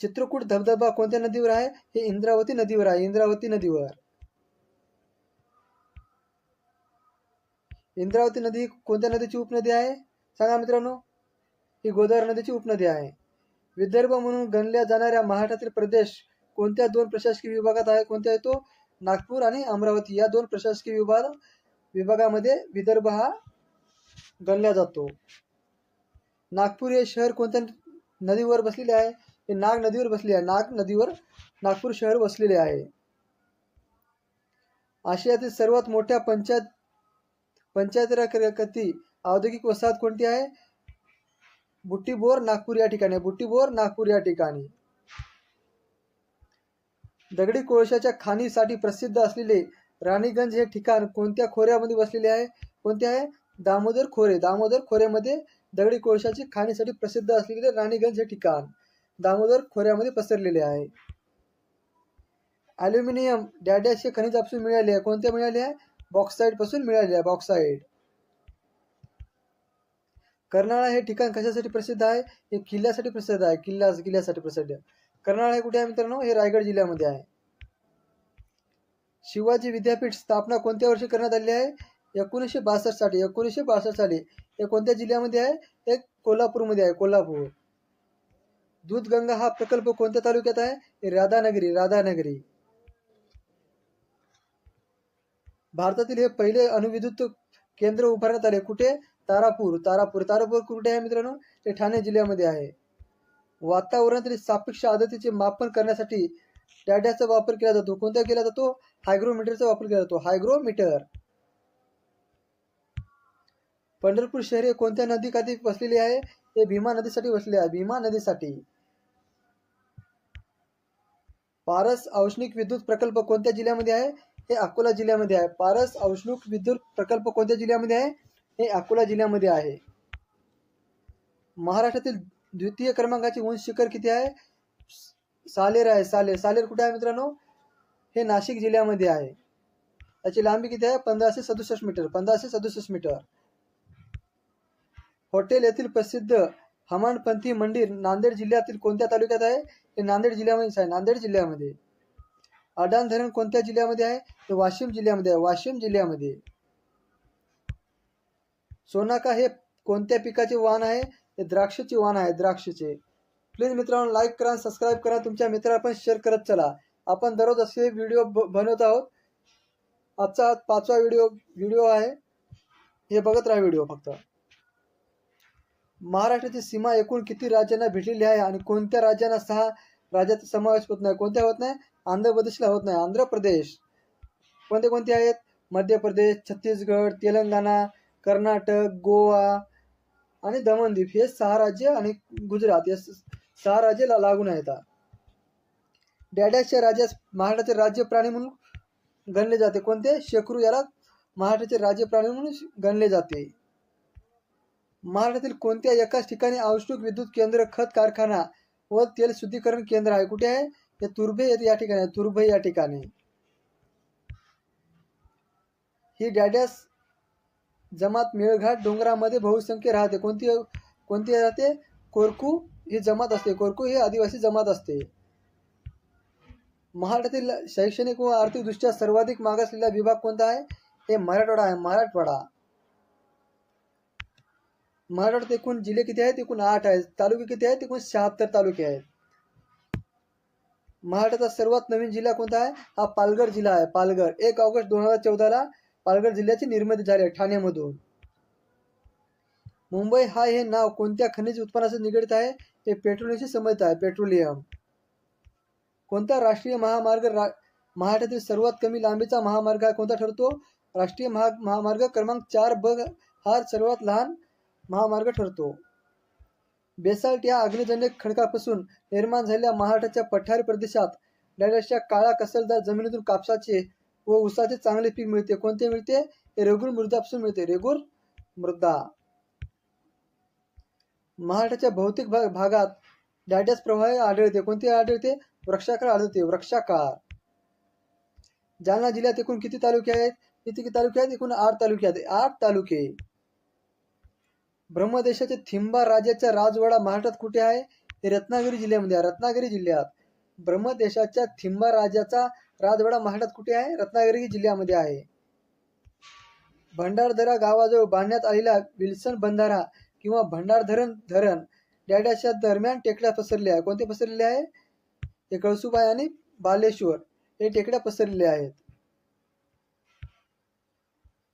चित्रकूट धबधबा कोणत्या नदीवर आहे? हे इंद्रावती नदीवर आहे. इंद्रावती नदीवर. इंद्रावती नदी कोणत्या नदीची उपनदी आहे? सांगा मित्रांनो. ही गोदावरी नदीची उपनदी आहे. विदर्भ म्हणून गणल्या जाणाऱ्या महाराष्ट्रातील प्रदेश कोणत्या 2 प्रशासकीय विभागात आहे? कोणत्या आहे तो? नागपूर आणि अमरावती या 2 प्रशासकीय विभागामध्ये विदर्भ हा गणला जातो. नागपूर हे शहर कोणत्या नदीवर बसलेले आहे? हे नाग नदीवर बसले आहे. नाग नदीवर नागपूर शहर बसलेले आहे. आशियातील सर्वात मोठ्या पंचायत राज औद्योगिक वसाहत कोणती आहे? बुट्टीबोर नागपूर या ठिकाणी. बुट्टीबोर नागपूर या ठिकाणी. दगडी कोळशाच्या खाणीसाठी प्रसिद्ध असलेले राणीगंज हे ठिकाण कोणत्या खोऱ्यामध्ये बसलेले आहे? कोणते आहे? दामोदर खोरे. दामोदर खोऱ्यामध्ये दगडी कोळशाची खाणीसाठी प्रसिद्ध असलेले राणीगंज हे ठिकाण दामोदर खोऱ्यामध्ये पसरलेले आहे. ॲल्युमिनियम डॅडॅश हे खनिजापासून मिळाले आहे. कोणते मिळाले आहे? बॉक्साईड पासून मिळाले आहे. बॉक्साईड. कर्नाळा हे ठिकाण कशासाठी प्रसिद्ध आहे? हे किल्ल्यासाठी प्रसिद्ध आहे. किल्ल्यासाठी प्रसिद्ध आहे. कर्नाळा हे कुठे आहे मित्रांनो? हे रायगड जिल्ह्यामध्ये आहे. शिवाजी विद्यापीठ स्थापना कोणत्या वर्षी करण्यात आली आहे? 1962 साली. 1962 साली. हे कोणत्या जिल्ह्यामध्ये आहे? हे कोल्हापूरमध्ये आहे. कोल्हापूर. दूधगंगा हा प्रकल्प कोणत्या तालुक्यात आहे? हे राधानगरी. राधानगरी. भारतातील हे पहिले अणुविद्युत केंद्र उभारण्यात आले. कुठे? तारापूर. तारापूर. तारापूर कुठे आहे मित्रांनो? ते ठाणे जिल्ह्यामध्ये आहे. वातावरणातील सापेक्ष आर्द्रतेचे मापन करण्यासाठी डॅडॅचा वापर केला जातो. कोणता केला जातो? हायग्रोमीटरचा वापर केला जातो. हायग्रोमीटर. पंढरपूर शहर हे कोणत्या नदीकाठी वसलेले आहे? हे भीमा नदीसाठी वसले आहे. भीमा नदीसाठी. पारस औष्णिक विद्युत प्रकल्प कोणत्या जिल्ह्यामध्ये आहे? हे अकोला जिल्ह्यामध्ये आहे. पारस औष्णिक विद्युत प्रकल्प कोणत्या जिल्ह्यामध्ये आहे? हे अकोला जिल्ह्यामध्ये आहे. महाराष्ट्रातील द्वितीय क्रमांकाचे उंच शिखर किती आहे? सालेर आहे. सालेर कुठे आहे मित्रांनो? हे नाशिक जिल्ह्यामध्ये आहे. त्याची लांबी किती आहे? 1567 मीटर. 1567 मीटर. हॉटेल येथील प्रसिद्ध हमानपंथी मंदिर नांदेड जिल्ह्यातील कोणत्या तालुक्यात आहे? हे नांदेड जिल्ह्यामध्येच आहे. नांदेड जिल्ह्यामध्ये. अडाण धरण कोणत्या जिल्ह्यामध्ये आहे? हे वाशिम जिल्ह्यामध्ये आहे. वाशिम जिल्ह्यामध्ये. सोनाका हे कोणत्या पिकाचे वाण आहे? हे द्राक्षाचे वाण आहे. द्राक्षाचे. प्लीज मित्रांनो लाईक करा, सबस्क्राईब करा, तुमच्या मित्राला पण शेअर करत चला. आपण दररोज असे व्हिडिओ बनवत आहोत. आजचा 5वा व्हिडिओ आहे. हे बघत राहा व्हिडिओ फक्त. महाराष्ट्राची सीमा एकूण किती राज्यांना भेटलेली आहे आणि कोणत्या राज्यांना 6 राज्यात समावेश होत नाही? कोणत्या होत नाही? आंध्र प्रदेशला होत नाही. आंध्र प्रदेश. कोणते कोणते आहेत? मध्य प्रदेश, छत्तीसगड, तेलंगणा, कर्नाटक, गोवा आणि दमणदीप हे 6 राज्य आणि गुजरात हे 6 राज्य लागून आहेत. डॅडॅशच्या राज्यास महाराष्ट्राचे राज्य प्राणी म्हणून गणले जाते. कोणते? शेकरू याला महाराष्ट्राचे राज्य प्राणी म्हणून गणले जाते. महाराष्ट्रातील कोणत्या एकाच ठिकाणी औष्णिक विद्युत केंद्र, खत कारखाना व तेल शुद्धीकरण केंद्र आहे? कुठे आहे? हे तुर्भे या ठिकाणी. तुर्भे या ठिकाणी. ही डॅडॅस जमात मेळघाट डोंगरामध्ये बहुसंख्य राहते. कोणती राहते? कोरकू ही जमात असते. कोरकू ही आदिवासी जमात असते. महाराष्ट्रातील शैक्षणिक व आर्थिकदृष्ट्या सर्वाधिक मागासलेला विभाग कोणता आहे? हे मराठवाडा आहे. मराठवाडा. महाराष्ट्रात एकूण जिल्हे किती आहेत? एकूण 8 आहेत. तालुके किती आहेत? एकूण 76 तालुके आहेत. महाराष्ट्राचा सर्वात नवीन जिल्हा कोणता आहे? हा पालघर जिल्हा आहे. पालघर. 1 ऑगस्ट 2014 पालघर जिल्ह्याची निर्मिती झाली आहे ठाण्यामधून. मुंबई हे नाव कोणत्या खनिज उत्पन्नाशी निगडित आहे? हे पेट्रोलियमशी संबंधित आहे. पेट्रोलियम. कोणता राष्ट्रीय महामार्ग महाराष्ट्रातील सर्वात कमी लांबीचा महामार्ग कोणता ठरतो? राष्ट्रीय महामार्ग क्रमांक 4B हा सर्वात लहान महामार्ग ठरतो. बेसाल्ट या अग्निजन्य खडकापासून निर्माण झालेल्या महाराष्ट्राच्या पठारी प्रदेशात डायरेक्टच्या काळा कसलदार जमिनीतून कापसाचे व ऊसाचे चांगले पीक मिळते. कोणते मिळते? रेगूर मृदापासून मिळते. रेगूर मृदा. महाराष्ट्राच्या बहुतेक भागात डायटस प्रवाह आढळते. कोणते आढळते? वृक्षाकार आढळते. वृक्षाकार. जालना जिल्ह्यात एकूण किती तालुके आहेत? किती तालुके आहेत? एकूण 8 तालुके आहेत. 8 तालुके. ब्रह्मदेशाचे थिंबा राजाचा राजवाडा महाराष्ट्रात कुठे आहे? हे रत्नागिरी जिल्ह्यामध्ये आहे. रत्नागिरी जिल्ह्यात. ब्रह्मदेशाच्या थिंबा राजाचा राजवाडा महाराष्ट्रात कुठे आहे? रत्नागिरी जिल्ह्यामध्ये आहे. भंडारदरा गावाजवळ बांधण्यात आलेला विल्सन बंधारा किंवा भंडारधरण धरण डॅडाच्या दरम्यान टेकड्या पसरल्या आहे. कोणते पसरलेले आहे? हे कळसुबाई आणि बालेश्वर हे टेकड्या पसरलेल्या आहेत.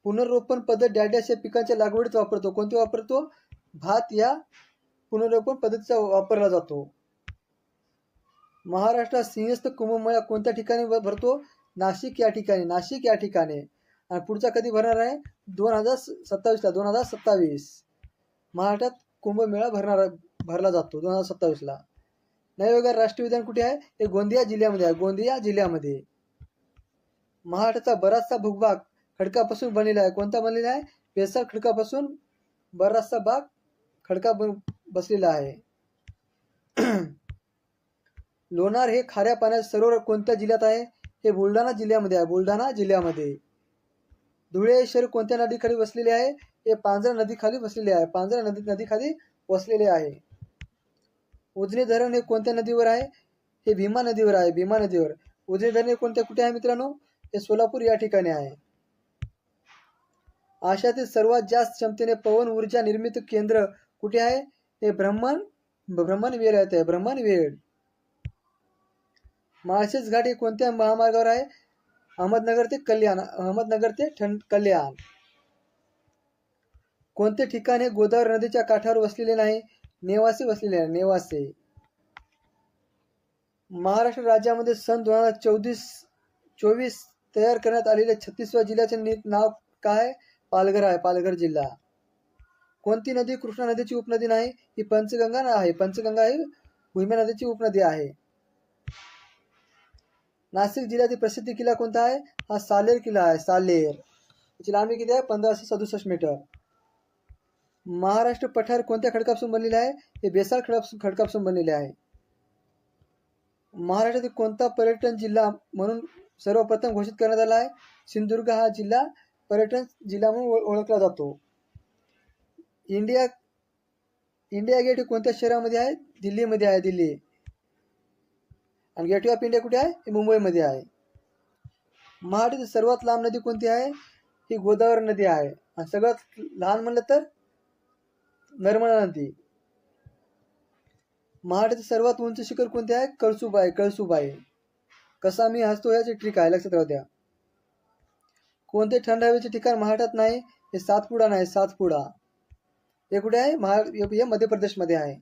पुनर्रोपण पद्धत डॅडाच्या पिकांच्या लागवडीत वापरतो. कोणते वापरतो? भात या पुनर्रोपण पद्धतीचा वापरला जातो. महाराष्ट्रात सिंहस्थ कुंभमेळा कोणत्या ठिकाणी भरतो? नाशिक या ठिकाणी. नाशिक या ठिकाणी. आणि पुढचा कधी भरणार आहे? 2027 ला. 2027 महाराष्ट्रात कुंभमेळा भरला जातो 2027 ला. नवयुगात राष्ट्रीय उद्यान कुठे आहे? हे गोंदिया जिल्ह्यामध्ये आहे. गोंदिया जिल्ह्यामध्ये. महाराष्ट्राचा बराचसा भूभाग खडकापासून बनलेला आहे. कोणता बनलेला आहे? बेसाल्ट खडकापासून बराचसा भाग खडका बसलेला आहे. लोणार हे खाऱ्या पाण्याचे सरोवर कोणत्या जिल्ह्यात आहे? हे बुलढाणा जिल्ह्यामध्ये आहे. बुलढाणा जिल्ह्यामध्ये. धुळे हे शहर कोणत्या नदीखाली वसलेले आहे? हे पांझरा नदीखाली वसलेले आहे. पांझरा नदीखाली वसलेले आहे. उजनी धरण हे कोणत्या नदीवर आहे? हे भीमा नदीवर आहे. भीमा नदीवर. उजनी धरण हे कुठे आहे मित्रांनो? हे सोलापूर या ठिकाणी आहे. आशियातील सर्वात जास्त क्षमतेने पवन ऊर्जा निर्मिती केंद्र कुठे आहे? हे ब्रह्मणवेड आहे. ब्रह्मणवेड. माळशेज घाट हे कोणत्या महामार्गावर आहे? अहमदनगर ते कल्याण. अहमदनगर ते कल्याण. कोणते ठिकाण हे गोदावरी नदीच्या काठावर वसलेले नाही? नेवासे वसलेले आहे. नेवासे. महाराष्ट्र राज्यामध्ये सन 2024 तयार करण्यात आलेल्या 36व्या जिल्ह्याचे नाव काय? पालघर आहे. पालघर जिल्हा. कोणती नदी कृष्णा नदीची उपनदी नाही? ही पंचगंगा आहे. पंचगंगा ही भीमा नदीची उपनदी आहे. नाशिक जिल्ह्यातील प्रसिद्ध किल्ला कोणता आहे? हा सालेर किल्ला आहे. सालेर. याची लांबी किती आहे? 1567 मीटर. महाराष्ट्र पठार कोणत्या खडकापासून बनलेले आहे? हे बेसाल्ट खडकापासून बनलेले आहे. महाराष्ट्रातील कोणता पर्यटन जिल्हा म्हणून सर्वप्रथम घोषित करण्यात आला आहे? सिंधुदुर्ग हा जिल्हा पर्यटन जिल्हा म्हणून ओळखला जातो. इंडिया गेट हे कोणत्या शहरामध्ये आहे? दिल्लीमध्ये आहे. दिल्ली. आणि गेटवे ऑफ इंडिया कुठे आहे? हे मुंबईमध्ये आहे. महाराष्ट्रातील सर्वात लांब नदी कोणती आहे? ही गोदावरी नदी आहे. आणि सगळ्यात लहान म्हणलं तर नर्मदा नदी. महाराष्ट्राचे सर्वात उंच शिखर कोणते आहे? कळसुबाई. कळसुबाई. कसा मी हसतो याची ट्रिक आहे, लक्षात राहू द्या. कोणते थंड हवेचे ठिकाण महाराष्ट्रात नाही? हे सातपुडा नाही. सातपुडा हे कुठे आहे? हे मध्य प्रदेशमध्ये आहे.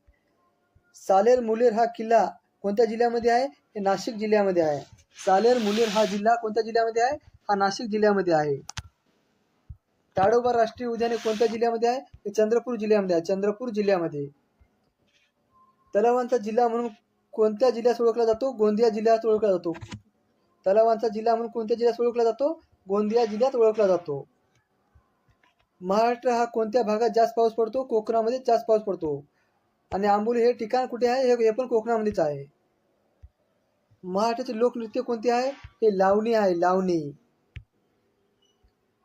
सालेर मुलेर हा किल्ला कोणत्या जिल्ह्यामध्ये आहे? हे नाशिक जिल्ह्यामध्ये आहे. सालेर मुलेर हा जिल्हा कोणत्या जिल्ह्यामध्ये आहे? हा नाशिक जिल्ह्यामध्ये आहे. ताडोबा राष्ट्रीय उद्यान हे कोणत्या जिल्ह्यामध्ये आहे? हे चंद्रपूर जिल्ह्यामध्ये आहे. चंद्रपूर जिल्ह्यामध्ये. तलावांचा जिल्हा म्हणून कोणत्या जिल्ह्यात ओळखला जातो? गोंदिया जिल्ह्यात ओळखला जातो. तलावांचा जिल्हा म्हणून कोणत्या जिल्ह्यात ओळखला जातो? गोंदिया जिल्ह्यात ओळखला जातो. महाराष्ट्र हा कोणत्या भागात जास्त पाऊस पडतो? कोकणामध्ये जास्त पाऊस पडतो. आणि आंबोली हे ठिकाण कुठे आहे? हे पण कोकणामध्येच आहे. महाराष्ट्राचे लोकनृत्य कोणते आहे? हे लावणी आहे. लावणी.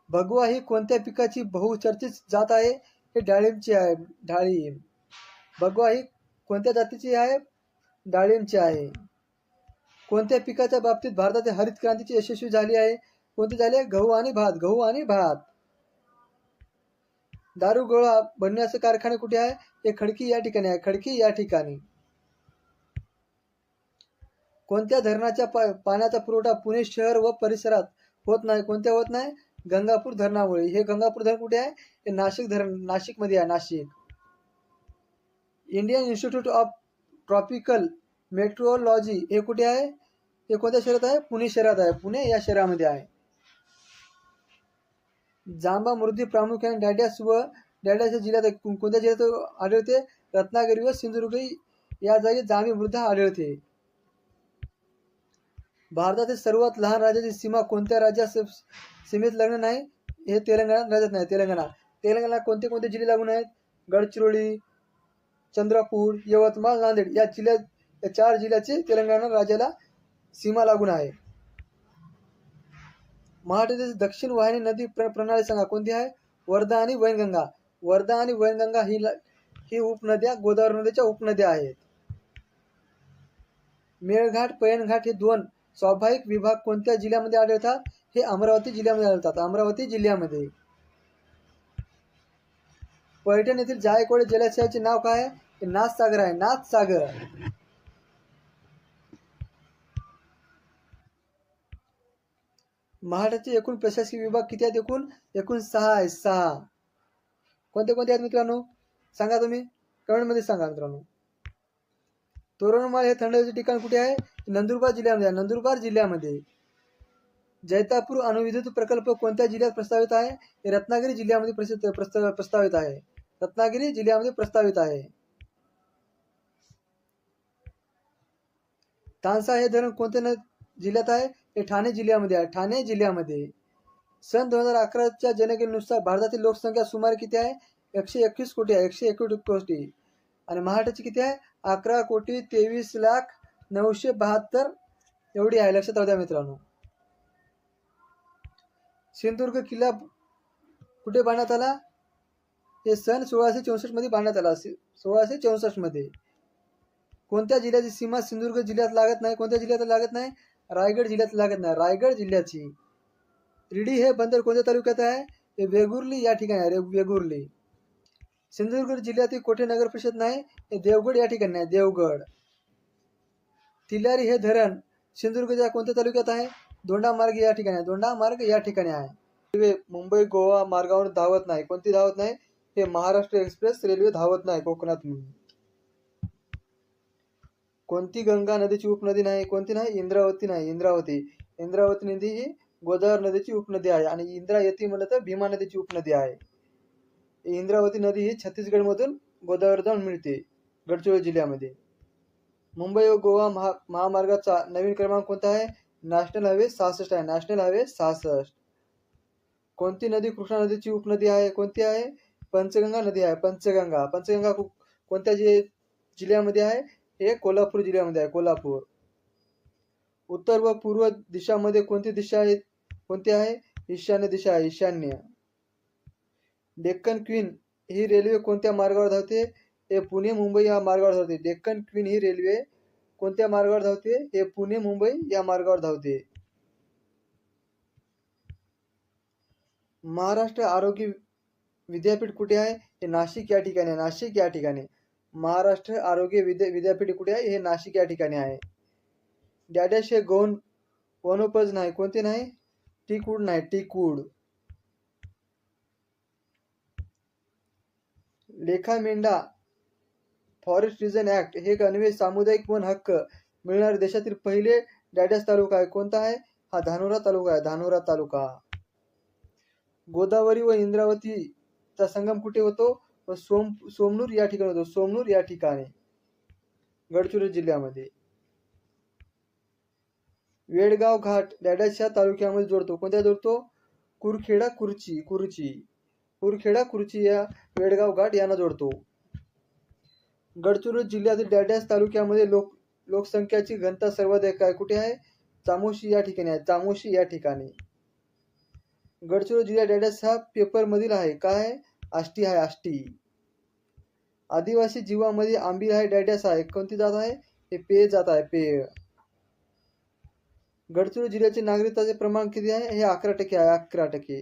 भगवा ही कोणत्या पिकाची बहुचर्चित जात आहे? हे डाळिंबची आहे. डाळिंब. भगवा ही कोणत्या जातीची आहे? डाळिंबची आहे. कोणत्या पिकाच्या बाबतीत भारतातील हरित क्रांतीची यशस्वी झाली आहे? कोणती झाली आहे? गहू आणि भात. गहू आणि भात. दारू गोळा बनण्याचे कारखाने कुठे आहे? हे खडकी या ठिकाणी आहे. खडकी या ठिकाणी. कोणत्या धरणाच्या पाण्याचा पुरवठा पुणे शहर व परिसरात होत नाही? कोणत्या होत नाही? गंगापूर धरणामुळे. हे गंगापूर धरण कुठे आहे? हे नाशिक धरण, नाशिक मध्ये आहे. Nashik. Indian institute of tropical metrology हे कुठे आहे? हे कोणत्या शहरात आहे? पुणे शहरात आहे. पुणे या शहरामध्ये आहे. जांबा मृद्धी प्रामुख्याने डॅड्यास व डॅड्याच्या जिल्ह्यात कोणत्या जिल्ह्यात आढळते? रत्नागिरी व सिंधुदुर्ग या जागी जांभी मृदा आढळते. भारतातील सर्वात लहान राज्याची सीमा कोणत्या राज्यात सीमेत लागणार नाही? हे तेलंगणा राज्यात नाही. तेलंगणा कोणते कोणते जिल्हे लागून आहेत? गडचिरोली, चंद्रपूर, यवतमाळ, नांदेड या जिल्ह्यात, या 4 जिल्ह्याची तेलंगणा राज्याला सीमा लागून आहे. महाराष्ट्रातील दक्षिण वाहिनी नदी प्रणाली सांगा. कोणती आहे? वर्धा आणि वैनगंगा. वर्धा आणि वैनगंगा ही उपनद्या गोदावरी नदीच्या उपनद्या आहेत. मेळघाट, पैनघाट हे 2 स्वाभाविक विभाग कोणत्या जिल्ह्यामध्ये आढळतात? हे अमरावती जिल्ह्यामध्ये आढळतात. अमरावती जिल्ह्यामध्ये. पैठण येथील जायकवाडी जलाशयाचे नाव काय आहे? हे नाथसागर आहे. नाथसागर. महाराष्ट्राचे एकूण प्रशासकीय विभाग किती आहेत? एकूण 6 आहेत. 6. कोणते कोणते आहेत मित्रांनो? सांगा तुम्ही कमेंट मध्ये सांगा मित्रांनो. तोरणमाळ हे थंड हवेचे ठिकाण कुठे आहे? नंदुरबार जिल्ह्यामध्ये आहे. नंदुरबार जिल्ह्यामध्ये. जैतापूर अणुविद्युत प्रकल्प कोणत्या जिल्ह्यात प्रस्तावित आहे? हे रत्नागिरी जिल्ह्यामध्ये प्रस्तावित आहे. रत्नागिरी जिल्ह्यामध्ये प्रस्तावित आहे. तानसा हे धरण कोणत्या जिल्ह्यात आहे? हे ठाणे जिल्ह्यामध्ये आहे. ठाणे जिल्ह्यामध्ये. सन 2011च्या जनगणनेनुसार भारतातील लोकसंख्या सुमारे किती आहे? 121 कोटी आहे. 121 कोटी. आणि महाराष्ट्राची किती आहे? 11,23,972 एवढी आहे. लक्षात राहू द्या मित्रांनो. सिंधुदुर्ग किल्ला कुठे बांधण्यात आला? हे सन 1664 मध्ये बांधण्यात आला. 1664 मध्ये. कोणत्या जिल्ह्याची सीमा सिंधुदुर्ग जिल्ह्यात लागत नाही? कोणत्या जिल्ह्यात लागत नाही? रायगड जिल्ह्यात लागत नाही. रायगड जिल्ह्याची. रिडी हे बंदर कोणत्या तालुक्यात आहे? हे वेगुर्ली या ठिकाणी आहे. वेगुर्ली. सिंधुदुर्ग जिल्ह्यातील कोठे नगर परिषद नाही? हे देवगड या ठिकाणी आहे. देवगड. तिलारी हे धरण सिंधुदुर्गच्या कोणत्या तालुक्यात आहे? दोंडामार्ग या ठिकाणी आहे. दोंडामार्ग या ठिकाणी आहे. रेल्वे मुंबई गोवा मार्गावर धावत नाही. कोणती धावत नाही? हे महाराष्ट्र एक्सप्रेस रेल्वे धावत नाही कोकणातून. कोणती गंगा नदीची उपनदी नाही? कोणती नाही? इंद्रावती नाही. इंद्रावती नदी ही गोदावरी नदीची उपनदी आहे. आणि इंद्रायती म्हणलं तर भीमा नदीची उपनदी आहे. इंद्रावती नदी ही छत्तीसगड मधून गोदावरी जाऊन मिळते. गडचिरोली जिल्ह्यामध्ये. मुंबई व गोवा महामार्गाचा नवीन क्रमांक कोणता आहे? नॅशनल हायवे 66 आहे. National highway 66. कोणती नदी कृष्णा नदीची उपनदी आहे? कोणती आहे? पंचगंगा नदी आहे. पंचगंगा कोणत्या जिल्ह्यामध्ये आहे? हे कोल्हापूर जिल्ह्यामध्ये आहे. कोल्हापूर. उत्तर व पूर्व दिशामध्ये कोणती दिशा आहे? कोणती आहे? ईशान्य दिशा आहे. ईशान्य. डेक्कन क्वीन ही रेल्वे कोणत्या मार्गावर धावते? हे पुणे मुंबई या मार्गावर धावते. डेक्कन क्वीन ही रेल्वे कोणत्या मार्गावर धावते? हे पुणे मुंबई या मार्गावर धावते. महाराष्ट्र आरोग्य विद्यापीठ कुठे आहे? हे नाशिक या ठिकाणी आहे. नाशिक या ठिकाणी. महाराष्ट्र आरोग्य विद्यापीठ कुठे आहे? हे नाशिक या ठिकाणी आहे. डॅडॅश हे गौण वनोपज नाही. कोणते नाही? टीकवूड नाही. टीकवूड. लेखामेंढा फॉरेस्ट रिजन ऍक्ट हे अन्वये सामुदायिक वन हक्क मिळणारे देशातील पहिले डॅडॅश तालुका आहे. कोणता आहे? हा धानोरा तालुका आहे. धानोरा तालुका. गोदावरी व इंद्रावतीचा संगम कुठे होतो? सोमनूर या ठिकाणी होतो. सोमनूर या ठिकाणी. गडचिरोली जिल्ह्यामध्ये. वेडगाव घाट डॅडॅशच्या तालुक्यामध्ये जोडतो. कोणत्या जोडतो? कुरखेडा कुर्ची. कुरखेडा कुर्ची या वेडगाव घाट यांना जोडतो. गडचिरोली जिल्ह्यातील डॅडॅश तालुक्यामध्ये लोकसंख्याची घनता सर्वाधिक आहे. कुठे आहे? चामोशी या ठिकाणी आहे. चामोशी या ठिकाणी. गडचिरोली जिल्हा डॅडॅश हा पेपर मधील आहे. काय? आष्टी आहे. आष्टी. आदिवासी जीवामध्ये आंबील आहे. डॅडॅश आहे. कोणती जात आहे? हे पेय जात आहे. पेय. गडचिरोली जिल्ह्याचे नागरिकताचे प्रमाण किती आहे? हे 11% आहे. 11%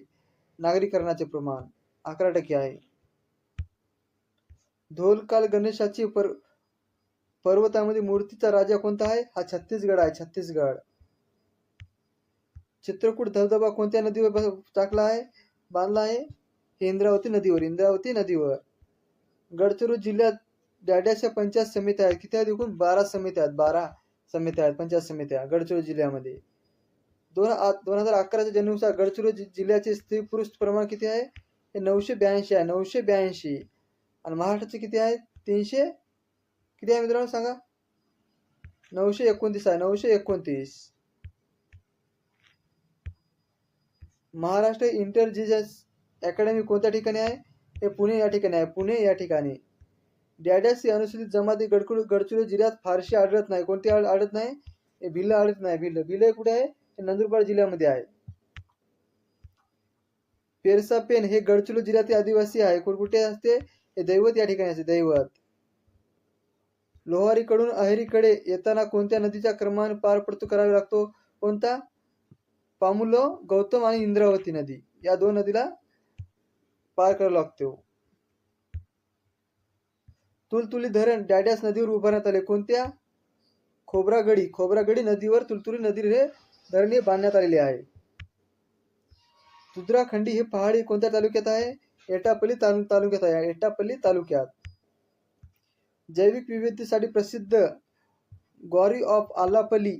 नागरीकरणाचे प्रमाण 11% आहे. धोलकाल गणेशाची पर्वतामध्ये मूर्तीचा राजा कोणता आहे? हा छत्तीसगड आहे. छत्तीसगड. चित्रकूट धबधबा कोणत्या नदीवर बांधला आहे? हे इंद्रावती नदीवर. इंद्रावती नदीवर. गडचिरोली जिल्ह्यात डाड्याच्या पंचायत समित्या आहेत. किती आहेत? एकूण 12 समित्या आहेत. 12 समित्या आहेत, पंचायत समित्या गडचिरोली जिल्ह्यामध्ये. 2011च्या जनगणनेनुसार गडचिरोली जिल्ह्याचे स्त्री पुरुष प्रमाण किती आहे? हे 982 आहे. 982. आणि महाराष्ट्राचे किती आहे? 300 किती आहे मित्रांनो सांगा? 929 आहे. 929. महाराष्ट्र इंटेलिजन्स अकॅडमी कोणत्या ठिकाणी आहे? हे पुणे या ठिकाणी आहे. पुणे या ठिकाणी. डॅडॅस अनुसूचित जमाती गडचिरोली जिल्ह्यात फारशी आढळत नाही. कोणती आढळत नाही? हे भिल्ल आढळत नाही. भिल्ल. भिल्ल कुठे आहे? हे नंदुरबार जिल्ह्यामध्ये आहे. पेरसापेन हे गडचिरोली जिल्ह्यातील आदिवासी आहे. कुठे असते? हे दैवत या ठिकाणी असते. दैवत. लोहारीकडून अहेरीकडे येताना कोणत्या नदीच्या क्रमाने पार करावा लागतो? कोणता? पामुलो, गौतम आणि इंद्रावती नदी या 2 नदीला पार करावा लागतो. तुलतुली धरण डॅडॅस नदीवर उभारण्यात आले. कोणत्या? खोब्रागडी नदीवर तुलतुली नदी हे धरण बांधण्यात आलेले आहे. दुधराखंडी हे पहाडी कोणत्या तालुक्यात आहे? एटापल्ली तालुक्यात आहे. एटापल्ली तालुक्यात. जैविक विविधतेसाठी प्रसिद्ध ग्वारी ऑफ आलापल्ली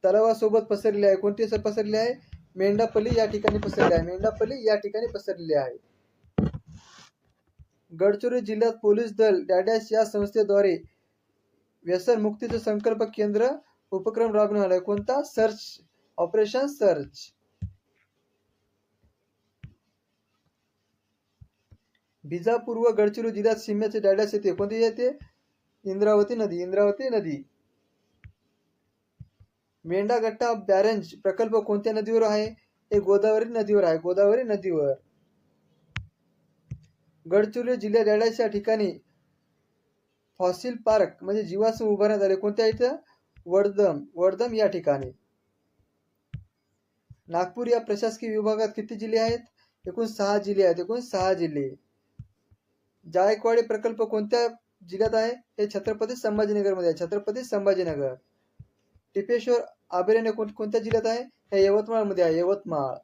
तलावासोबत पसरलेले आहे. कोणते पसरलेले आहे? मेंढापल्ली या ठिकाणी पसरले आहे. मेंढापल्ली या ठिकाणी पसरलेले आहे. गडचिरोली जिल्ह्यात पोलीस दल डॅडॅश या संस्थेद्वारे व्यसन मुक्तीचे संकल्प केंद्र उपक्रम राबवण्यात आला. कोणता? सर्च. Operation search. बिजापूर व गडचिरोली जिल्ह्यात सीमेचे डॅडॅश येते. कोणती येते? इंद्रावती नदी. इंद्रावती नदी. मेंढागट्टा बॅरेज प्रकल्प कोणत्या नदीवर आहे? हे गोदावरी नदीवर आहे. गोदावरी नदीवर. गडचिरोली जिल्ह्यात डॅडॅश या ठिकाणी फॉसिल पार्क म्हणजे जीवाश्म उभारण्यात आले. कोणत्या इथं? वर्धम या ठिकाणी. नागपूर या प्रशासकीय विभागात किती जिल्हे आहेत? एकूण 6 जिल्हे आहेत. एकूण 6 जिल्हे. जायकवाडी प्रकल्प कोणत्या जिल्ह्यात आहे? हे छत्रपती संभाजीनगर मध्ये आहे. छत्रपती संभाजीनगर. टिपेश्वर अभयारण्य कोणत्या जिल्ह्यात आहे? हे यवतमाळ मध्ये आहे. यवतमाळ.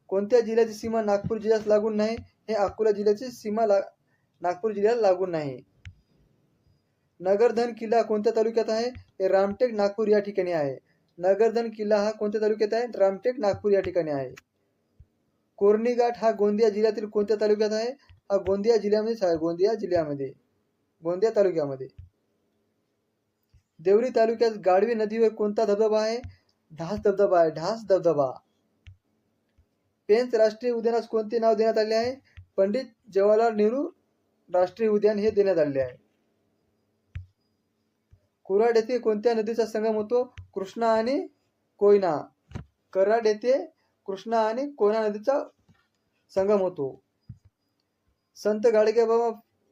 कोणत्या जिल्ह्याची सीमा नागपूर जिल्ह्यास लागून नाही? हे अकोला जिल्ह्याची सीमा नागपूर जिल्ह्याला लागून नाही. नगरधन किल्ला कोणत्या तालुक्यात आहे? हे रामटेक नागपूर या ठिकाणी आहे. नगरधन किल्ला हा कोणत्या तालुक्यात आहे? रामटेक नागपूर या ठिकाणी आहे. कोरणी घाट हा गोंदिया जिल्ह्यातील कोणत्या तालुक्यात आहे? हा गोंदिया जिल्ह्यामध्येच आहे. गोंदिया जिल्ह्यामध्ये. गोंदिया तालुक्यामध्ये. देवरी तालुक्यात गाढवी नदीवर कोणता धबधबा आहे? ढास धबधबा आहे. ढास धबधबा. पेंच राष्ट्रीय उद्यानास कोणते नाव देण्यात आले आहे? पंडित जवाहरलाल नेहरू राष्ट्रीय उद्यान हे देण्यात आले आहे. कुराड येथे कोणत्या नदीचा संगम होतो? कृष्णा आणि कोयना. कराड येथे कृष्णा आणि कोयना नदीचा संगम होतो. संत गाडगेबाबा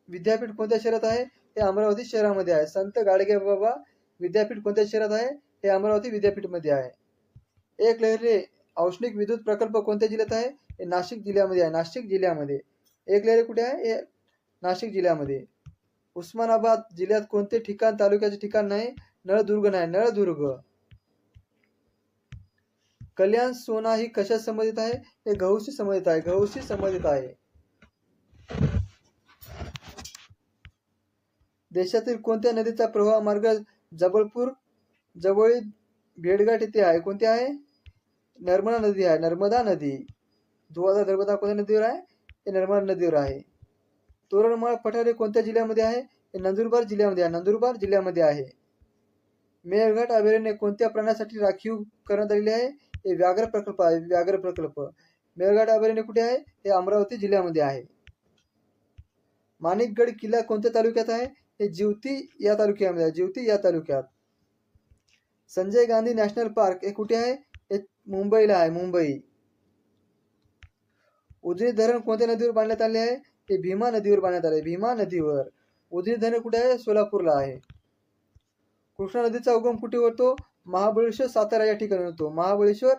विद्यापीठ कोणत्या शहरात आहे? हे अमरावती शहरामध्ये आहे. संत गाडगेबाबा विद्यापीठ कोणत्या शहरात आहे? हे अमरावती विद्यापीठमध्ये आहे. एक लहरी औष्णिक विद्युत प्रकल्प कोणत्या जिल्ह्यात आहे? हे नाशिक जिल्ह्यामध्ये आहे. नाशिक जिल्ह्यामध्ये. एक लहरी कुठे आहे? हे नाशिक जिल्ह्यामध्ये. उस्मानाबाद जिल्ह्यात कोणते ठिकाण तालुक्याचे ठिकाण नाही? नळदुर्ग नाही. नळदुर्ग. कल्याण सोना ही कशा संबंधित आहे? हे गहूशी संबंधित आहे. गहूशी संबंधित आहे. देशातील कोणत्या नदीचा प्रवाह मार्ग जबलपूर जवळील भेडघाट येथे आहे? कोणते आहे? नर्मदा नदी आहे. नर्मदा नदी. नर्मदा कोणत्या नदीवर आहे? हे नर्मदा नदीवर आहे. तोरणमाळ पठार हे कोणत्या जिल्ह्यामध्ये आहे? हे नंदुरबार जिल्ह्यामध्ये आहे. नंदुरबार जिल्ह्यामध्ये आहे. मेळघाट अभयारण्य कोणत्या प्राण्यासाठी राखीव करण्यात आलेले आहे? हे व्याघ्र प्रकल्प आहे. व्याघ्र प्रकल्प. मेळघाट अभयारण्य कुठे आहे? हे अमरावती जिल्ह्यामध्ये आहे. माणिकगड किल्ला कोणत्या तालुक्यात आहे? हे जिवती या तालुक्यामध्ये आहे. जिवती या तालुक्यात. संजय गांधी नॅशनल पार्क हे कुठे आहे? हे मुंबईला आहे. मुंबई. उजनी धरण कोणत्या नदीवर बांधण्यात आले आहे? हे भीमा नदीवर बांधण्यात आले. भीमा नदीवर. उजनी धरण कुठे आहे? सोलापूरला आहे. कृष्णा नदीचा उगम कुठे होतो? महाबळेश्वर सातारा या ठिकाणी होतो. महाबळेश्वर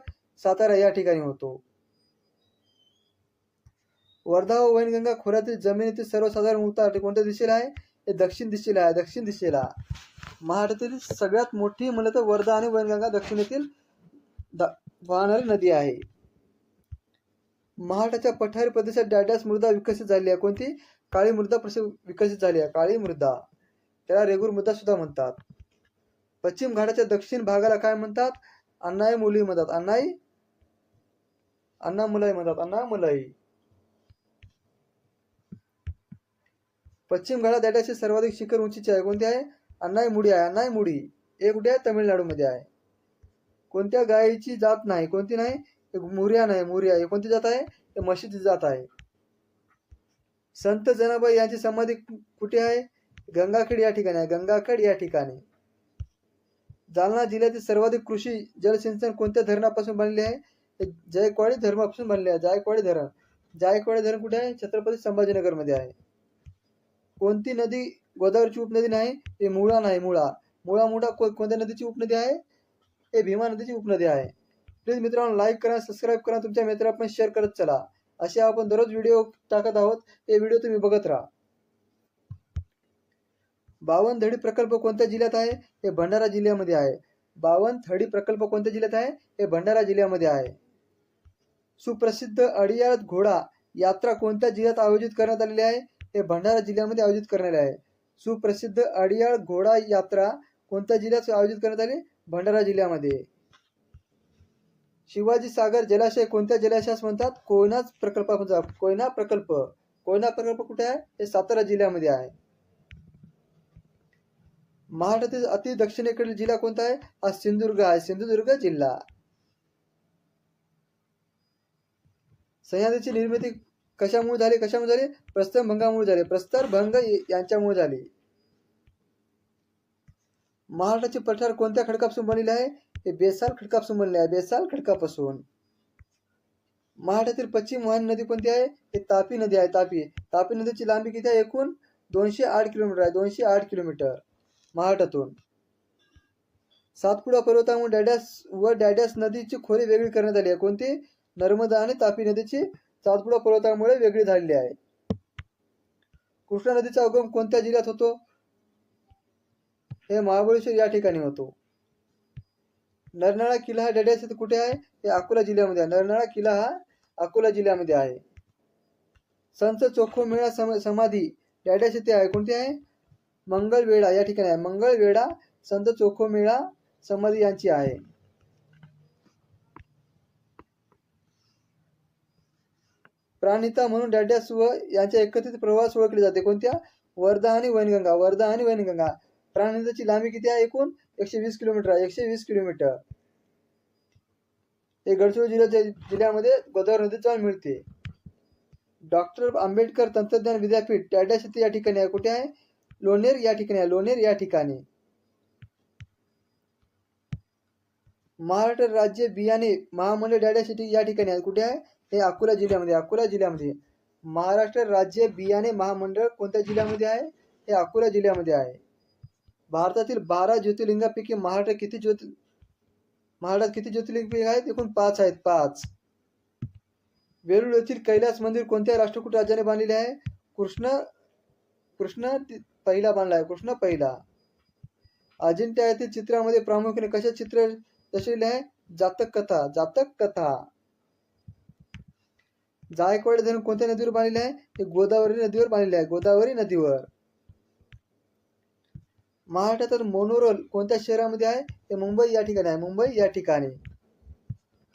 सातारा या ठिकाणी होतो. वर्धा व वैनगंगा खोऱ्यातील जमिनीतील सर्वसाधारण उतार कोणत्या दिशेला आहे? हे दक्षिण दिशेला आहे. दक्षिण दिशेला. महाराष्ट्रातील सगळ्यात मोठी म्हणलं तर वर्धा आणि वैनगंगा दक्षिणेतील वाहणारी नदी आहे. महाराष्ट्राच्या पठारी प्रदेशात डॅडॅस मृदा विकसित झाली आहे. कोणती? काळी मृदा विकसित झाली आहे. काळी मृदा, त्याला रेगूर मृदा सुद्धा म्हणतात. पश्चिम घाटाच्या दक्षिण भागाला काय म्हणतात? अण्णामुलाई म्हणतात. अण्णामुलाई म्हणतात. अण्णामुलाई. पश्चिम घाटात डॅडॅसची सर्वाधिक शिखर उंचीची आहे. कोणती आहे? अण्णामुडी आहे. अण्णामुडी हे कुठे आहे? तामिळनाडूमध्ये आहे. कोणत्या गायीची जात नाही? कोणती नाही? मुर्या नाही. मुर्या हे कोणती जात आहे? हे म्हशीची जात आहे. संत जनाबाई यांची समाधी कुठे आहे? गंगाखेड या ठिकाणी आहे. गंगाखेड या ठिकाणी. जालना जिल्ह्यातील सर्वाधिक कृषी जलसिंचन कोणत्या धरणापासून बनले आहे? जायकवाडी धरणापासून बनले आहे. जायकवाडी धरण. जायकवाडी धरण कुठे आहे? छत्रपती संभाजीनगर मध्ये आहे. कोणती नदी गोदावरीची उपनदी नाही? हे मुळा नाही. मुळा कोणत्या नदीची उपनदी आहे? हे भीमा नदीची उपनदी आहे. प्लीज मित्रांनो, लाईक करा, सबस्क्राईब करा, तुमच्या मित्रांना पण शेअर करत चला. असे आपण दररोज व्हिडिओ टाकत आहोत. हे व्हिडिओ तुम्ही बघत राहा. बावनथडी प्रकल्प कोणत्या जिल्ह्यात आहे? हे भंडारा जिल्ह्यामध्ये आहे. बावनथडी प्रकल्प कोणत्या जिल्ह्यात आहे? हे भंडारा जिल्ह्यामध्ये आहे. सुप्रसिद्ध अडियाळ घोडा यात्रा कोणत्या जिल्ह्यात आयोजित करण्यात आलेली आहे? हे भंडारा जिल्ह्यामध्ये आयोजित करण्यात आले आहे. सुप्रसिद्ध अडियाळ घोडा यात्रा कोणत्या जिल्ह्यात आयोजित करण्यात आली? भंडारा जिल्ह्यामध्ये. शिवाजी सागर जलाशय कोणत्या जलाशयास म्हणतात? कोयना प्रकल्प. कोयना प्रकल्प. कोयना प्रकल्प कुठे आहे? हे सातारा जिल्ह्यामध्ये आहे. महाराष्ट्रातील अति दक्षिणेकडील जिल्हा कोणता आहे? हा सिंधुदुर्ग आहे. सिंधुदुर्ग जिल्हा. सह्याद्रीची निर्मिती कशामुळे झाली? कशामुळे झाली? प्रस्तरभंगामुळे झाली. प्रस्तरभंग यांच्यामुळे झाली. महाराष्ट्राचे पठार कोणत्या खडकापासून बनलेले आहे? हे बेसाल खडकापासून बनले आहे. बेसाल खडकापासून. महाराष्ट्रातील पश्चिम वाहिनी नदी कोणती आहे? हे तापी नदी आहे. तापी नदीची लांबी किती आहे? एकूण 208 किलोमीटर आहे. 208 किलोमीटर महाराष्ट्रातून. सातपुडा पर्वतामुळे डॅडॅस नदीची खोरी वेगळी करण्यात आली आहे. कोणती? नर्मदा आणि तापी नदीची सातपुडा पर्वतामुळे वेगळी झालेली आहे. कृष्णा नदीचा उगम कोणत्या जिल्ह्यात होतो? हे महाबळेश्वर या ठिकाणी होतो. नरनाळा किल्ला हा डॅडॅस येथे कुठे आहे? हे अकोला जिल्ह्यामध्ये आहे. नरनाळा किल्ला हा अकोला जिल्ह्यामध्ये आहे. संत चोखोमेळा समाधी डॅडॅस येथे आहे. कोणती आहे? मंगळवेढा या ठिकाणी आहे. मंगळवेढा संत चोखोमेळा समाधी यांची आहे. प्राणहिता म्हणून डॅडॅस व यांच्या एकत्रित प्रवास ओळखले जाते. कोणत्या? वर्धा आणि वैनगंगा. वर्धा आणि वैनगंगा. प्राणहिताची लांबी किती आहे? एकूण 120 किलोमीटर आहे. 120 किलोमीटर. हे गडचिरोली जिल्ह्यामध्ये गोदावरी नदीत मिळते. डॉक्टर आंबेडकर तंत्रज्ञान विद्यापीठ डॅडॅस येथे या ठिकाणी आहे. कुठे आहे? लोणेर या ठिकाणी आहे. लोणेर या ठिकाणी. महाराष्ट्र राज्य बियाणे महामंडळ डॅडॅस येथे या ठिकाणी आहे. कुठे आहे? हे अकोला जिल्ह्यामध्ये. अकोला जिल्ह्यामध्ये. महाराष्ट्र राज्य बियाणे महामंडळ कोणत्या जिल्ह्यामध्ये आहे? हे अकोला जिल्ह्यामध्ये आहे. भारतातील 12 ज्योतिर्लिंगापैकी महाराष्ट्रात किती ज्योतिर्लिंग आहेत? एकूण 5 आहेत. 5. वेरूळ येथील कैलास मंदिर कोणत्या राष्ट्रकूट राज्याने बांधलेले आहे? कृष्ण पहिला बांधला आहे. कृष्ण पहिला. अजिंठा येथील चित्रामध्ये प्रामुख्याने कशा चित्र दर्शविले आहे? जातक कथा. जातक कथा. जायकवाडी धरण कोणत्या नदीवर बांधलेले आहे? हे गोदावरी नदीवर बांधलेले आहे. गोदावरी नदीवर. महाराष्ट्रातील मोनोरोल कोणत्या शहरामध्ये आहे? हे मुंबई या ठिकाणी आहे. मुंबई या ठिकाणी.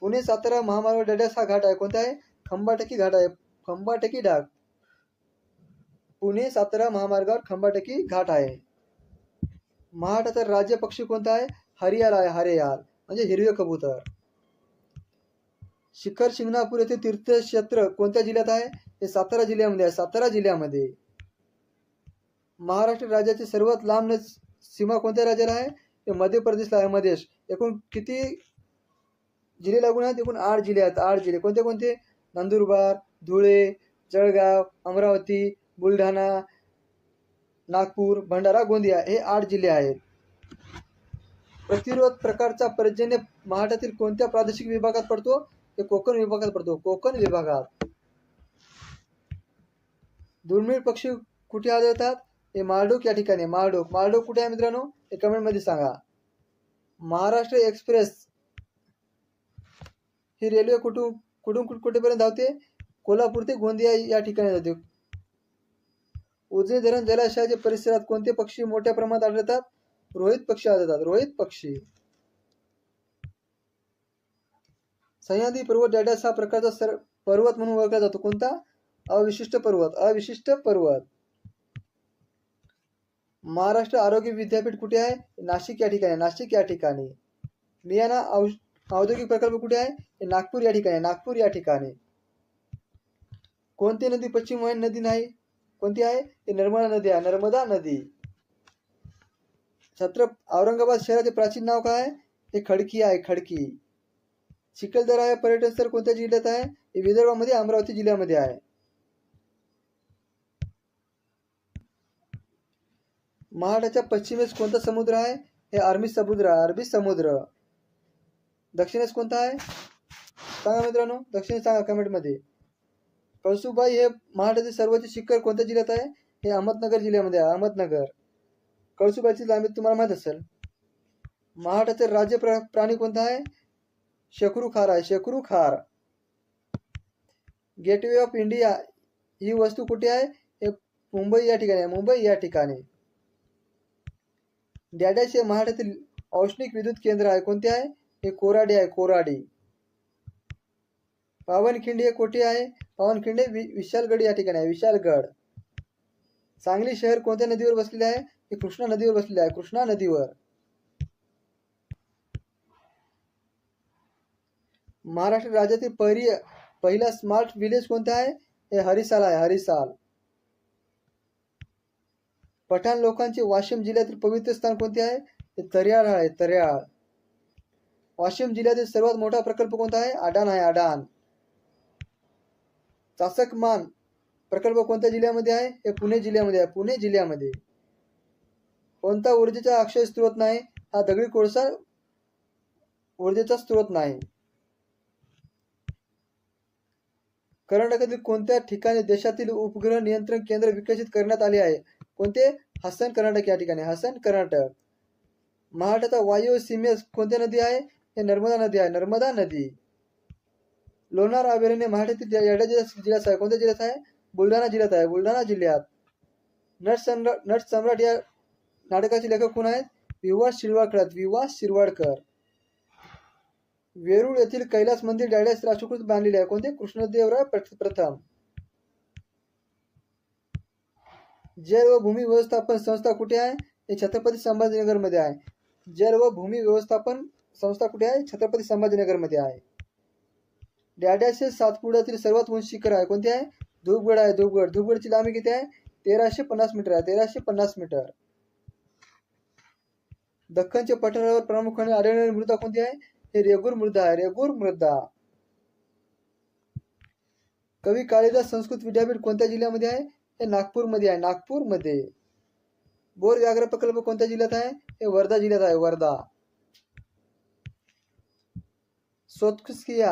पुणे सातारा महामार्गावर डॅडॅस हा घाट आहे. कोणता आहे? खंबाटकी घाट आहे. खंबाटकी घाट. पुणे सातारा महामार्गावर खंबाटकी घाट आहे. महाराष्ट्राचा राज्य पक्षी कोणता आहे? हरियाल आहे. हरियाल म्हणजे हिरवे कबूतर. शिखर शिंगणापूर येथे तीर्थक्षेत्र कोणत्या जिल्ह्यात आहे? हे सातारा जिल्ह्यामध्ये आहे. सातारा जिल्ह्यामध्ये. महाराष्ट्र राज्याची सर्वात लांब सीमा कोणत्या राज्याला आहे? हे मध्य प्रदेशला आहे. मध्येश. एकूण किती जिल्हे लागून आहेत? एकूण 8 जिल्हे आहेत. 8 जिल्हे कोणते कोणते? नंदुरबार, धुळे, जळगाव, अमरावती, बुलढाणा, नागपूर, भंडारा, गोंदिया हे 8 जिल्हे आहेत. प्रतिरोध प्रकारचा पर्जन्य महाराष्ट्रातील कोणत्या प्रादेशिक विभागात पडतो? ते कोकण विभागात पडतो, कोकण विभागात. दुर्मिळ पक्षी कुठे आढळतात? हे माळढोक या ठिकाणी. माळढोक. माळढोक कुठे आहे मित्रांनो? हे कमेंट मध्ये सांगा. महाराष्ट्र एक्सप्रेस ही रेल्वे कुठून कुठेपर्यंत धावते? कोल्हापूर ते गोंदिया या ठिकाणी जाते. उजनी धरण जलाशयाच्या परिसरात कोणते पक्षी मोठ्या प्रमाणात आढळतात? रोहित पक्षी आढळतात, रोहित पक्षी. सह्याद्री पर्वत डॅडॅस हा प्रकारचा पर्वत म्हणून ओळखला जातो. कोणता? अविशिष्ट पर्वत, अविशिष्ट पर्वत. महाराष्ट्र आरोग्य विद्यापीठ कुठे आहे? नाशिक या ठिकाणी, नाशिक या ठिकाणी. मियाना औद्योगिक प्रकल्प कुठे आहे? नागपूर या ठिकाणी, नागपूर या ठिकाणी. कोणती नदी पश्चिम वाहिनी नदी नाही? कोणती आहे? नर्मदा नदी आहे, नर्मदा नदी. औरंगाबाद शहराचे प्राचीन नाव काय आहे? हे खडकी आहे, खडकी. चिखलदरा हे पर्यटन स्थळ कोणत्या जिल्ह्यात आहे? हे विदर्भामध्ये, अमरावती जिल्ह्यामध्ये आहे. महाराष्ट्राच्या पश्चिमेस कोणता समुद्र आहे? हे अरबी समुद्र आहे, अरबी समुद्र. दक्षिणेस कोणता आहे? सांगा मित्रांनो, दक्षिणेस सांगा कमेंट मध्ये. कळसुबाई हे महाराष्ट्राचे सर्वोच्च शिखर कोणत्या जिल्ह्यात आहे? हे अहमदनगर जिल्ह्यामध्ये आहे, अहमदनगर. कळसुबाईची लांबी तुम्हाला माहित असेल. महाराष्ट्राचे राज्य प्राणी कोणता आहे? शेकरूखार आहे, शेकरूखार. गेटवे ऑफ इंडिया ही वस्तू कुठे आहे? हे मुंबई या ठिकाणी, मुंबई या ठिकाणी. डॅडॅश हे महाराष्ट्रातील औष्णिक विद्युत केंद्र आहे. कोणते आहे? हे कोराडी आहे, कोराडी. पावनखिंडी हे कोठे आहे? पावनखिंडी विशालगड या ठिकाणी आहे, विशालगड. सांगली शहर कोणत्या नदीवर बसलेले आहे? हे कृष्णा नदीवर बसलेले आहे, कृष्णा नदीवर. महाराष्ट्र राज्यातील पहिला स्मार्ट विलेज कोणता आहे? हे हरिसाल आहे, हरिसाल. पठाण लोकांचे वाशिम जिल्ह्यातील पवित्र स्थान कोणते आहे? हे तर्याळ आहे, तर्याळ. वाशिम जिल्ह्यातील सर्वात मोठा प्रकल्प कोणता आहे? अडाण आहे, अडाण. चासकमान प्रकल्प कोणत्या जिल्ह्यामध्ये आहे? हे पुणे जिल्ह्यामध्ये आहे, पुणे जिल्ह्यामध्ये. कोणता ऊर्जेचा अक्षय स्रोत नाही? हा दगडी कोळसा ऊर्जेचा स्रोत नाही. कर्नाटकातील कोणत्या ठिकाणी देशातील उपग्रह नियंत्रण केंद्र विकसित करण्यात आले आहे? कोणते? हसन कर्नाटक या ठिकाणी, हसन कर्नाटक. महाराष्ट्राचा वायव्य सीमेस कोणत्या नदी आहे? हे नर्मदा नदी आहे, नर्मदा नदी. लोणार अभयारण्य महाराष्ट्रातील येवला जिल्ह्यात आहे. कोणत्या जिल्ह्यात आहे? बुलढाणा जिल्ह्यात आहे, बुलढाणा जिल्ह्यात. नट सम्राट या नाटकाचे लेखक कोण आहेत? विवा शिरवाडकर, विवा शिरवाडकर. वेरूळ येथील कैलास मंदिर डॅडॅस राष्ट्रकुट बांधलेले आहे. कोणते? कृष्णदेवराय प्रथम. जल व भूमी व्यवस्थापन संस्था कुठे आहे? हे छत्रपती संभाजीनगर मध्ये आहे. जल व भूमी व्यवस्थापन संस्था कुठे आहे? छत्रपती संभाजीनगर मध्ये आहे. डॅडॅस हे सातपुड्यातील सर्वात उंच शिखर आहे. कोणते आहे? धूपगड आहे, धूपगड. धूपगडची लांबी किती आहे? 1350 मीटर आहे, 1350 मीटर. दख्खनच्या पठारावर प्रामुख्याने आढळणारी मृदा कोणती आहे? हे रेगूर मृदा आहे, रेगूर मृदा. कवी कालिदास संस्कृत विद्यापीठ कोणत्या जिल्ह्यामध्ये आहे? हे नागपूरमध्ये आहे, नागपूरमध्ये. बोर व्याघ्र प्रकल्प कोणत्या जिल्ह्यात आहे? हे वर्धा जिल्ह्यात आहे, वर्धा. सोत्स्किया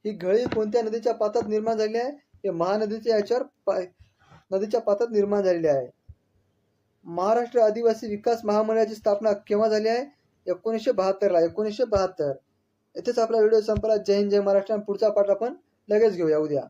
ही घळी कोणत्या नदीच्या पात्रात निर्माण झाली आहे? हे महानदीच्या नदीच्या पात्रात निर्माण झालेली आहे. महाराष्ट्र आदिवासी विकास महामंडळाची स्थापना केव्हा झाली आहे? 1972 ला, 1972. इथेच आपला व्हिडिओ संपला. जय हिंद, जय महाराष्ट्र. पुढचा पाठ आपण लगेच घेऊया उद्या.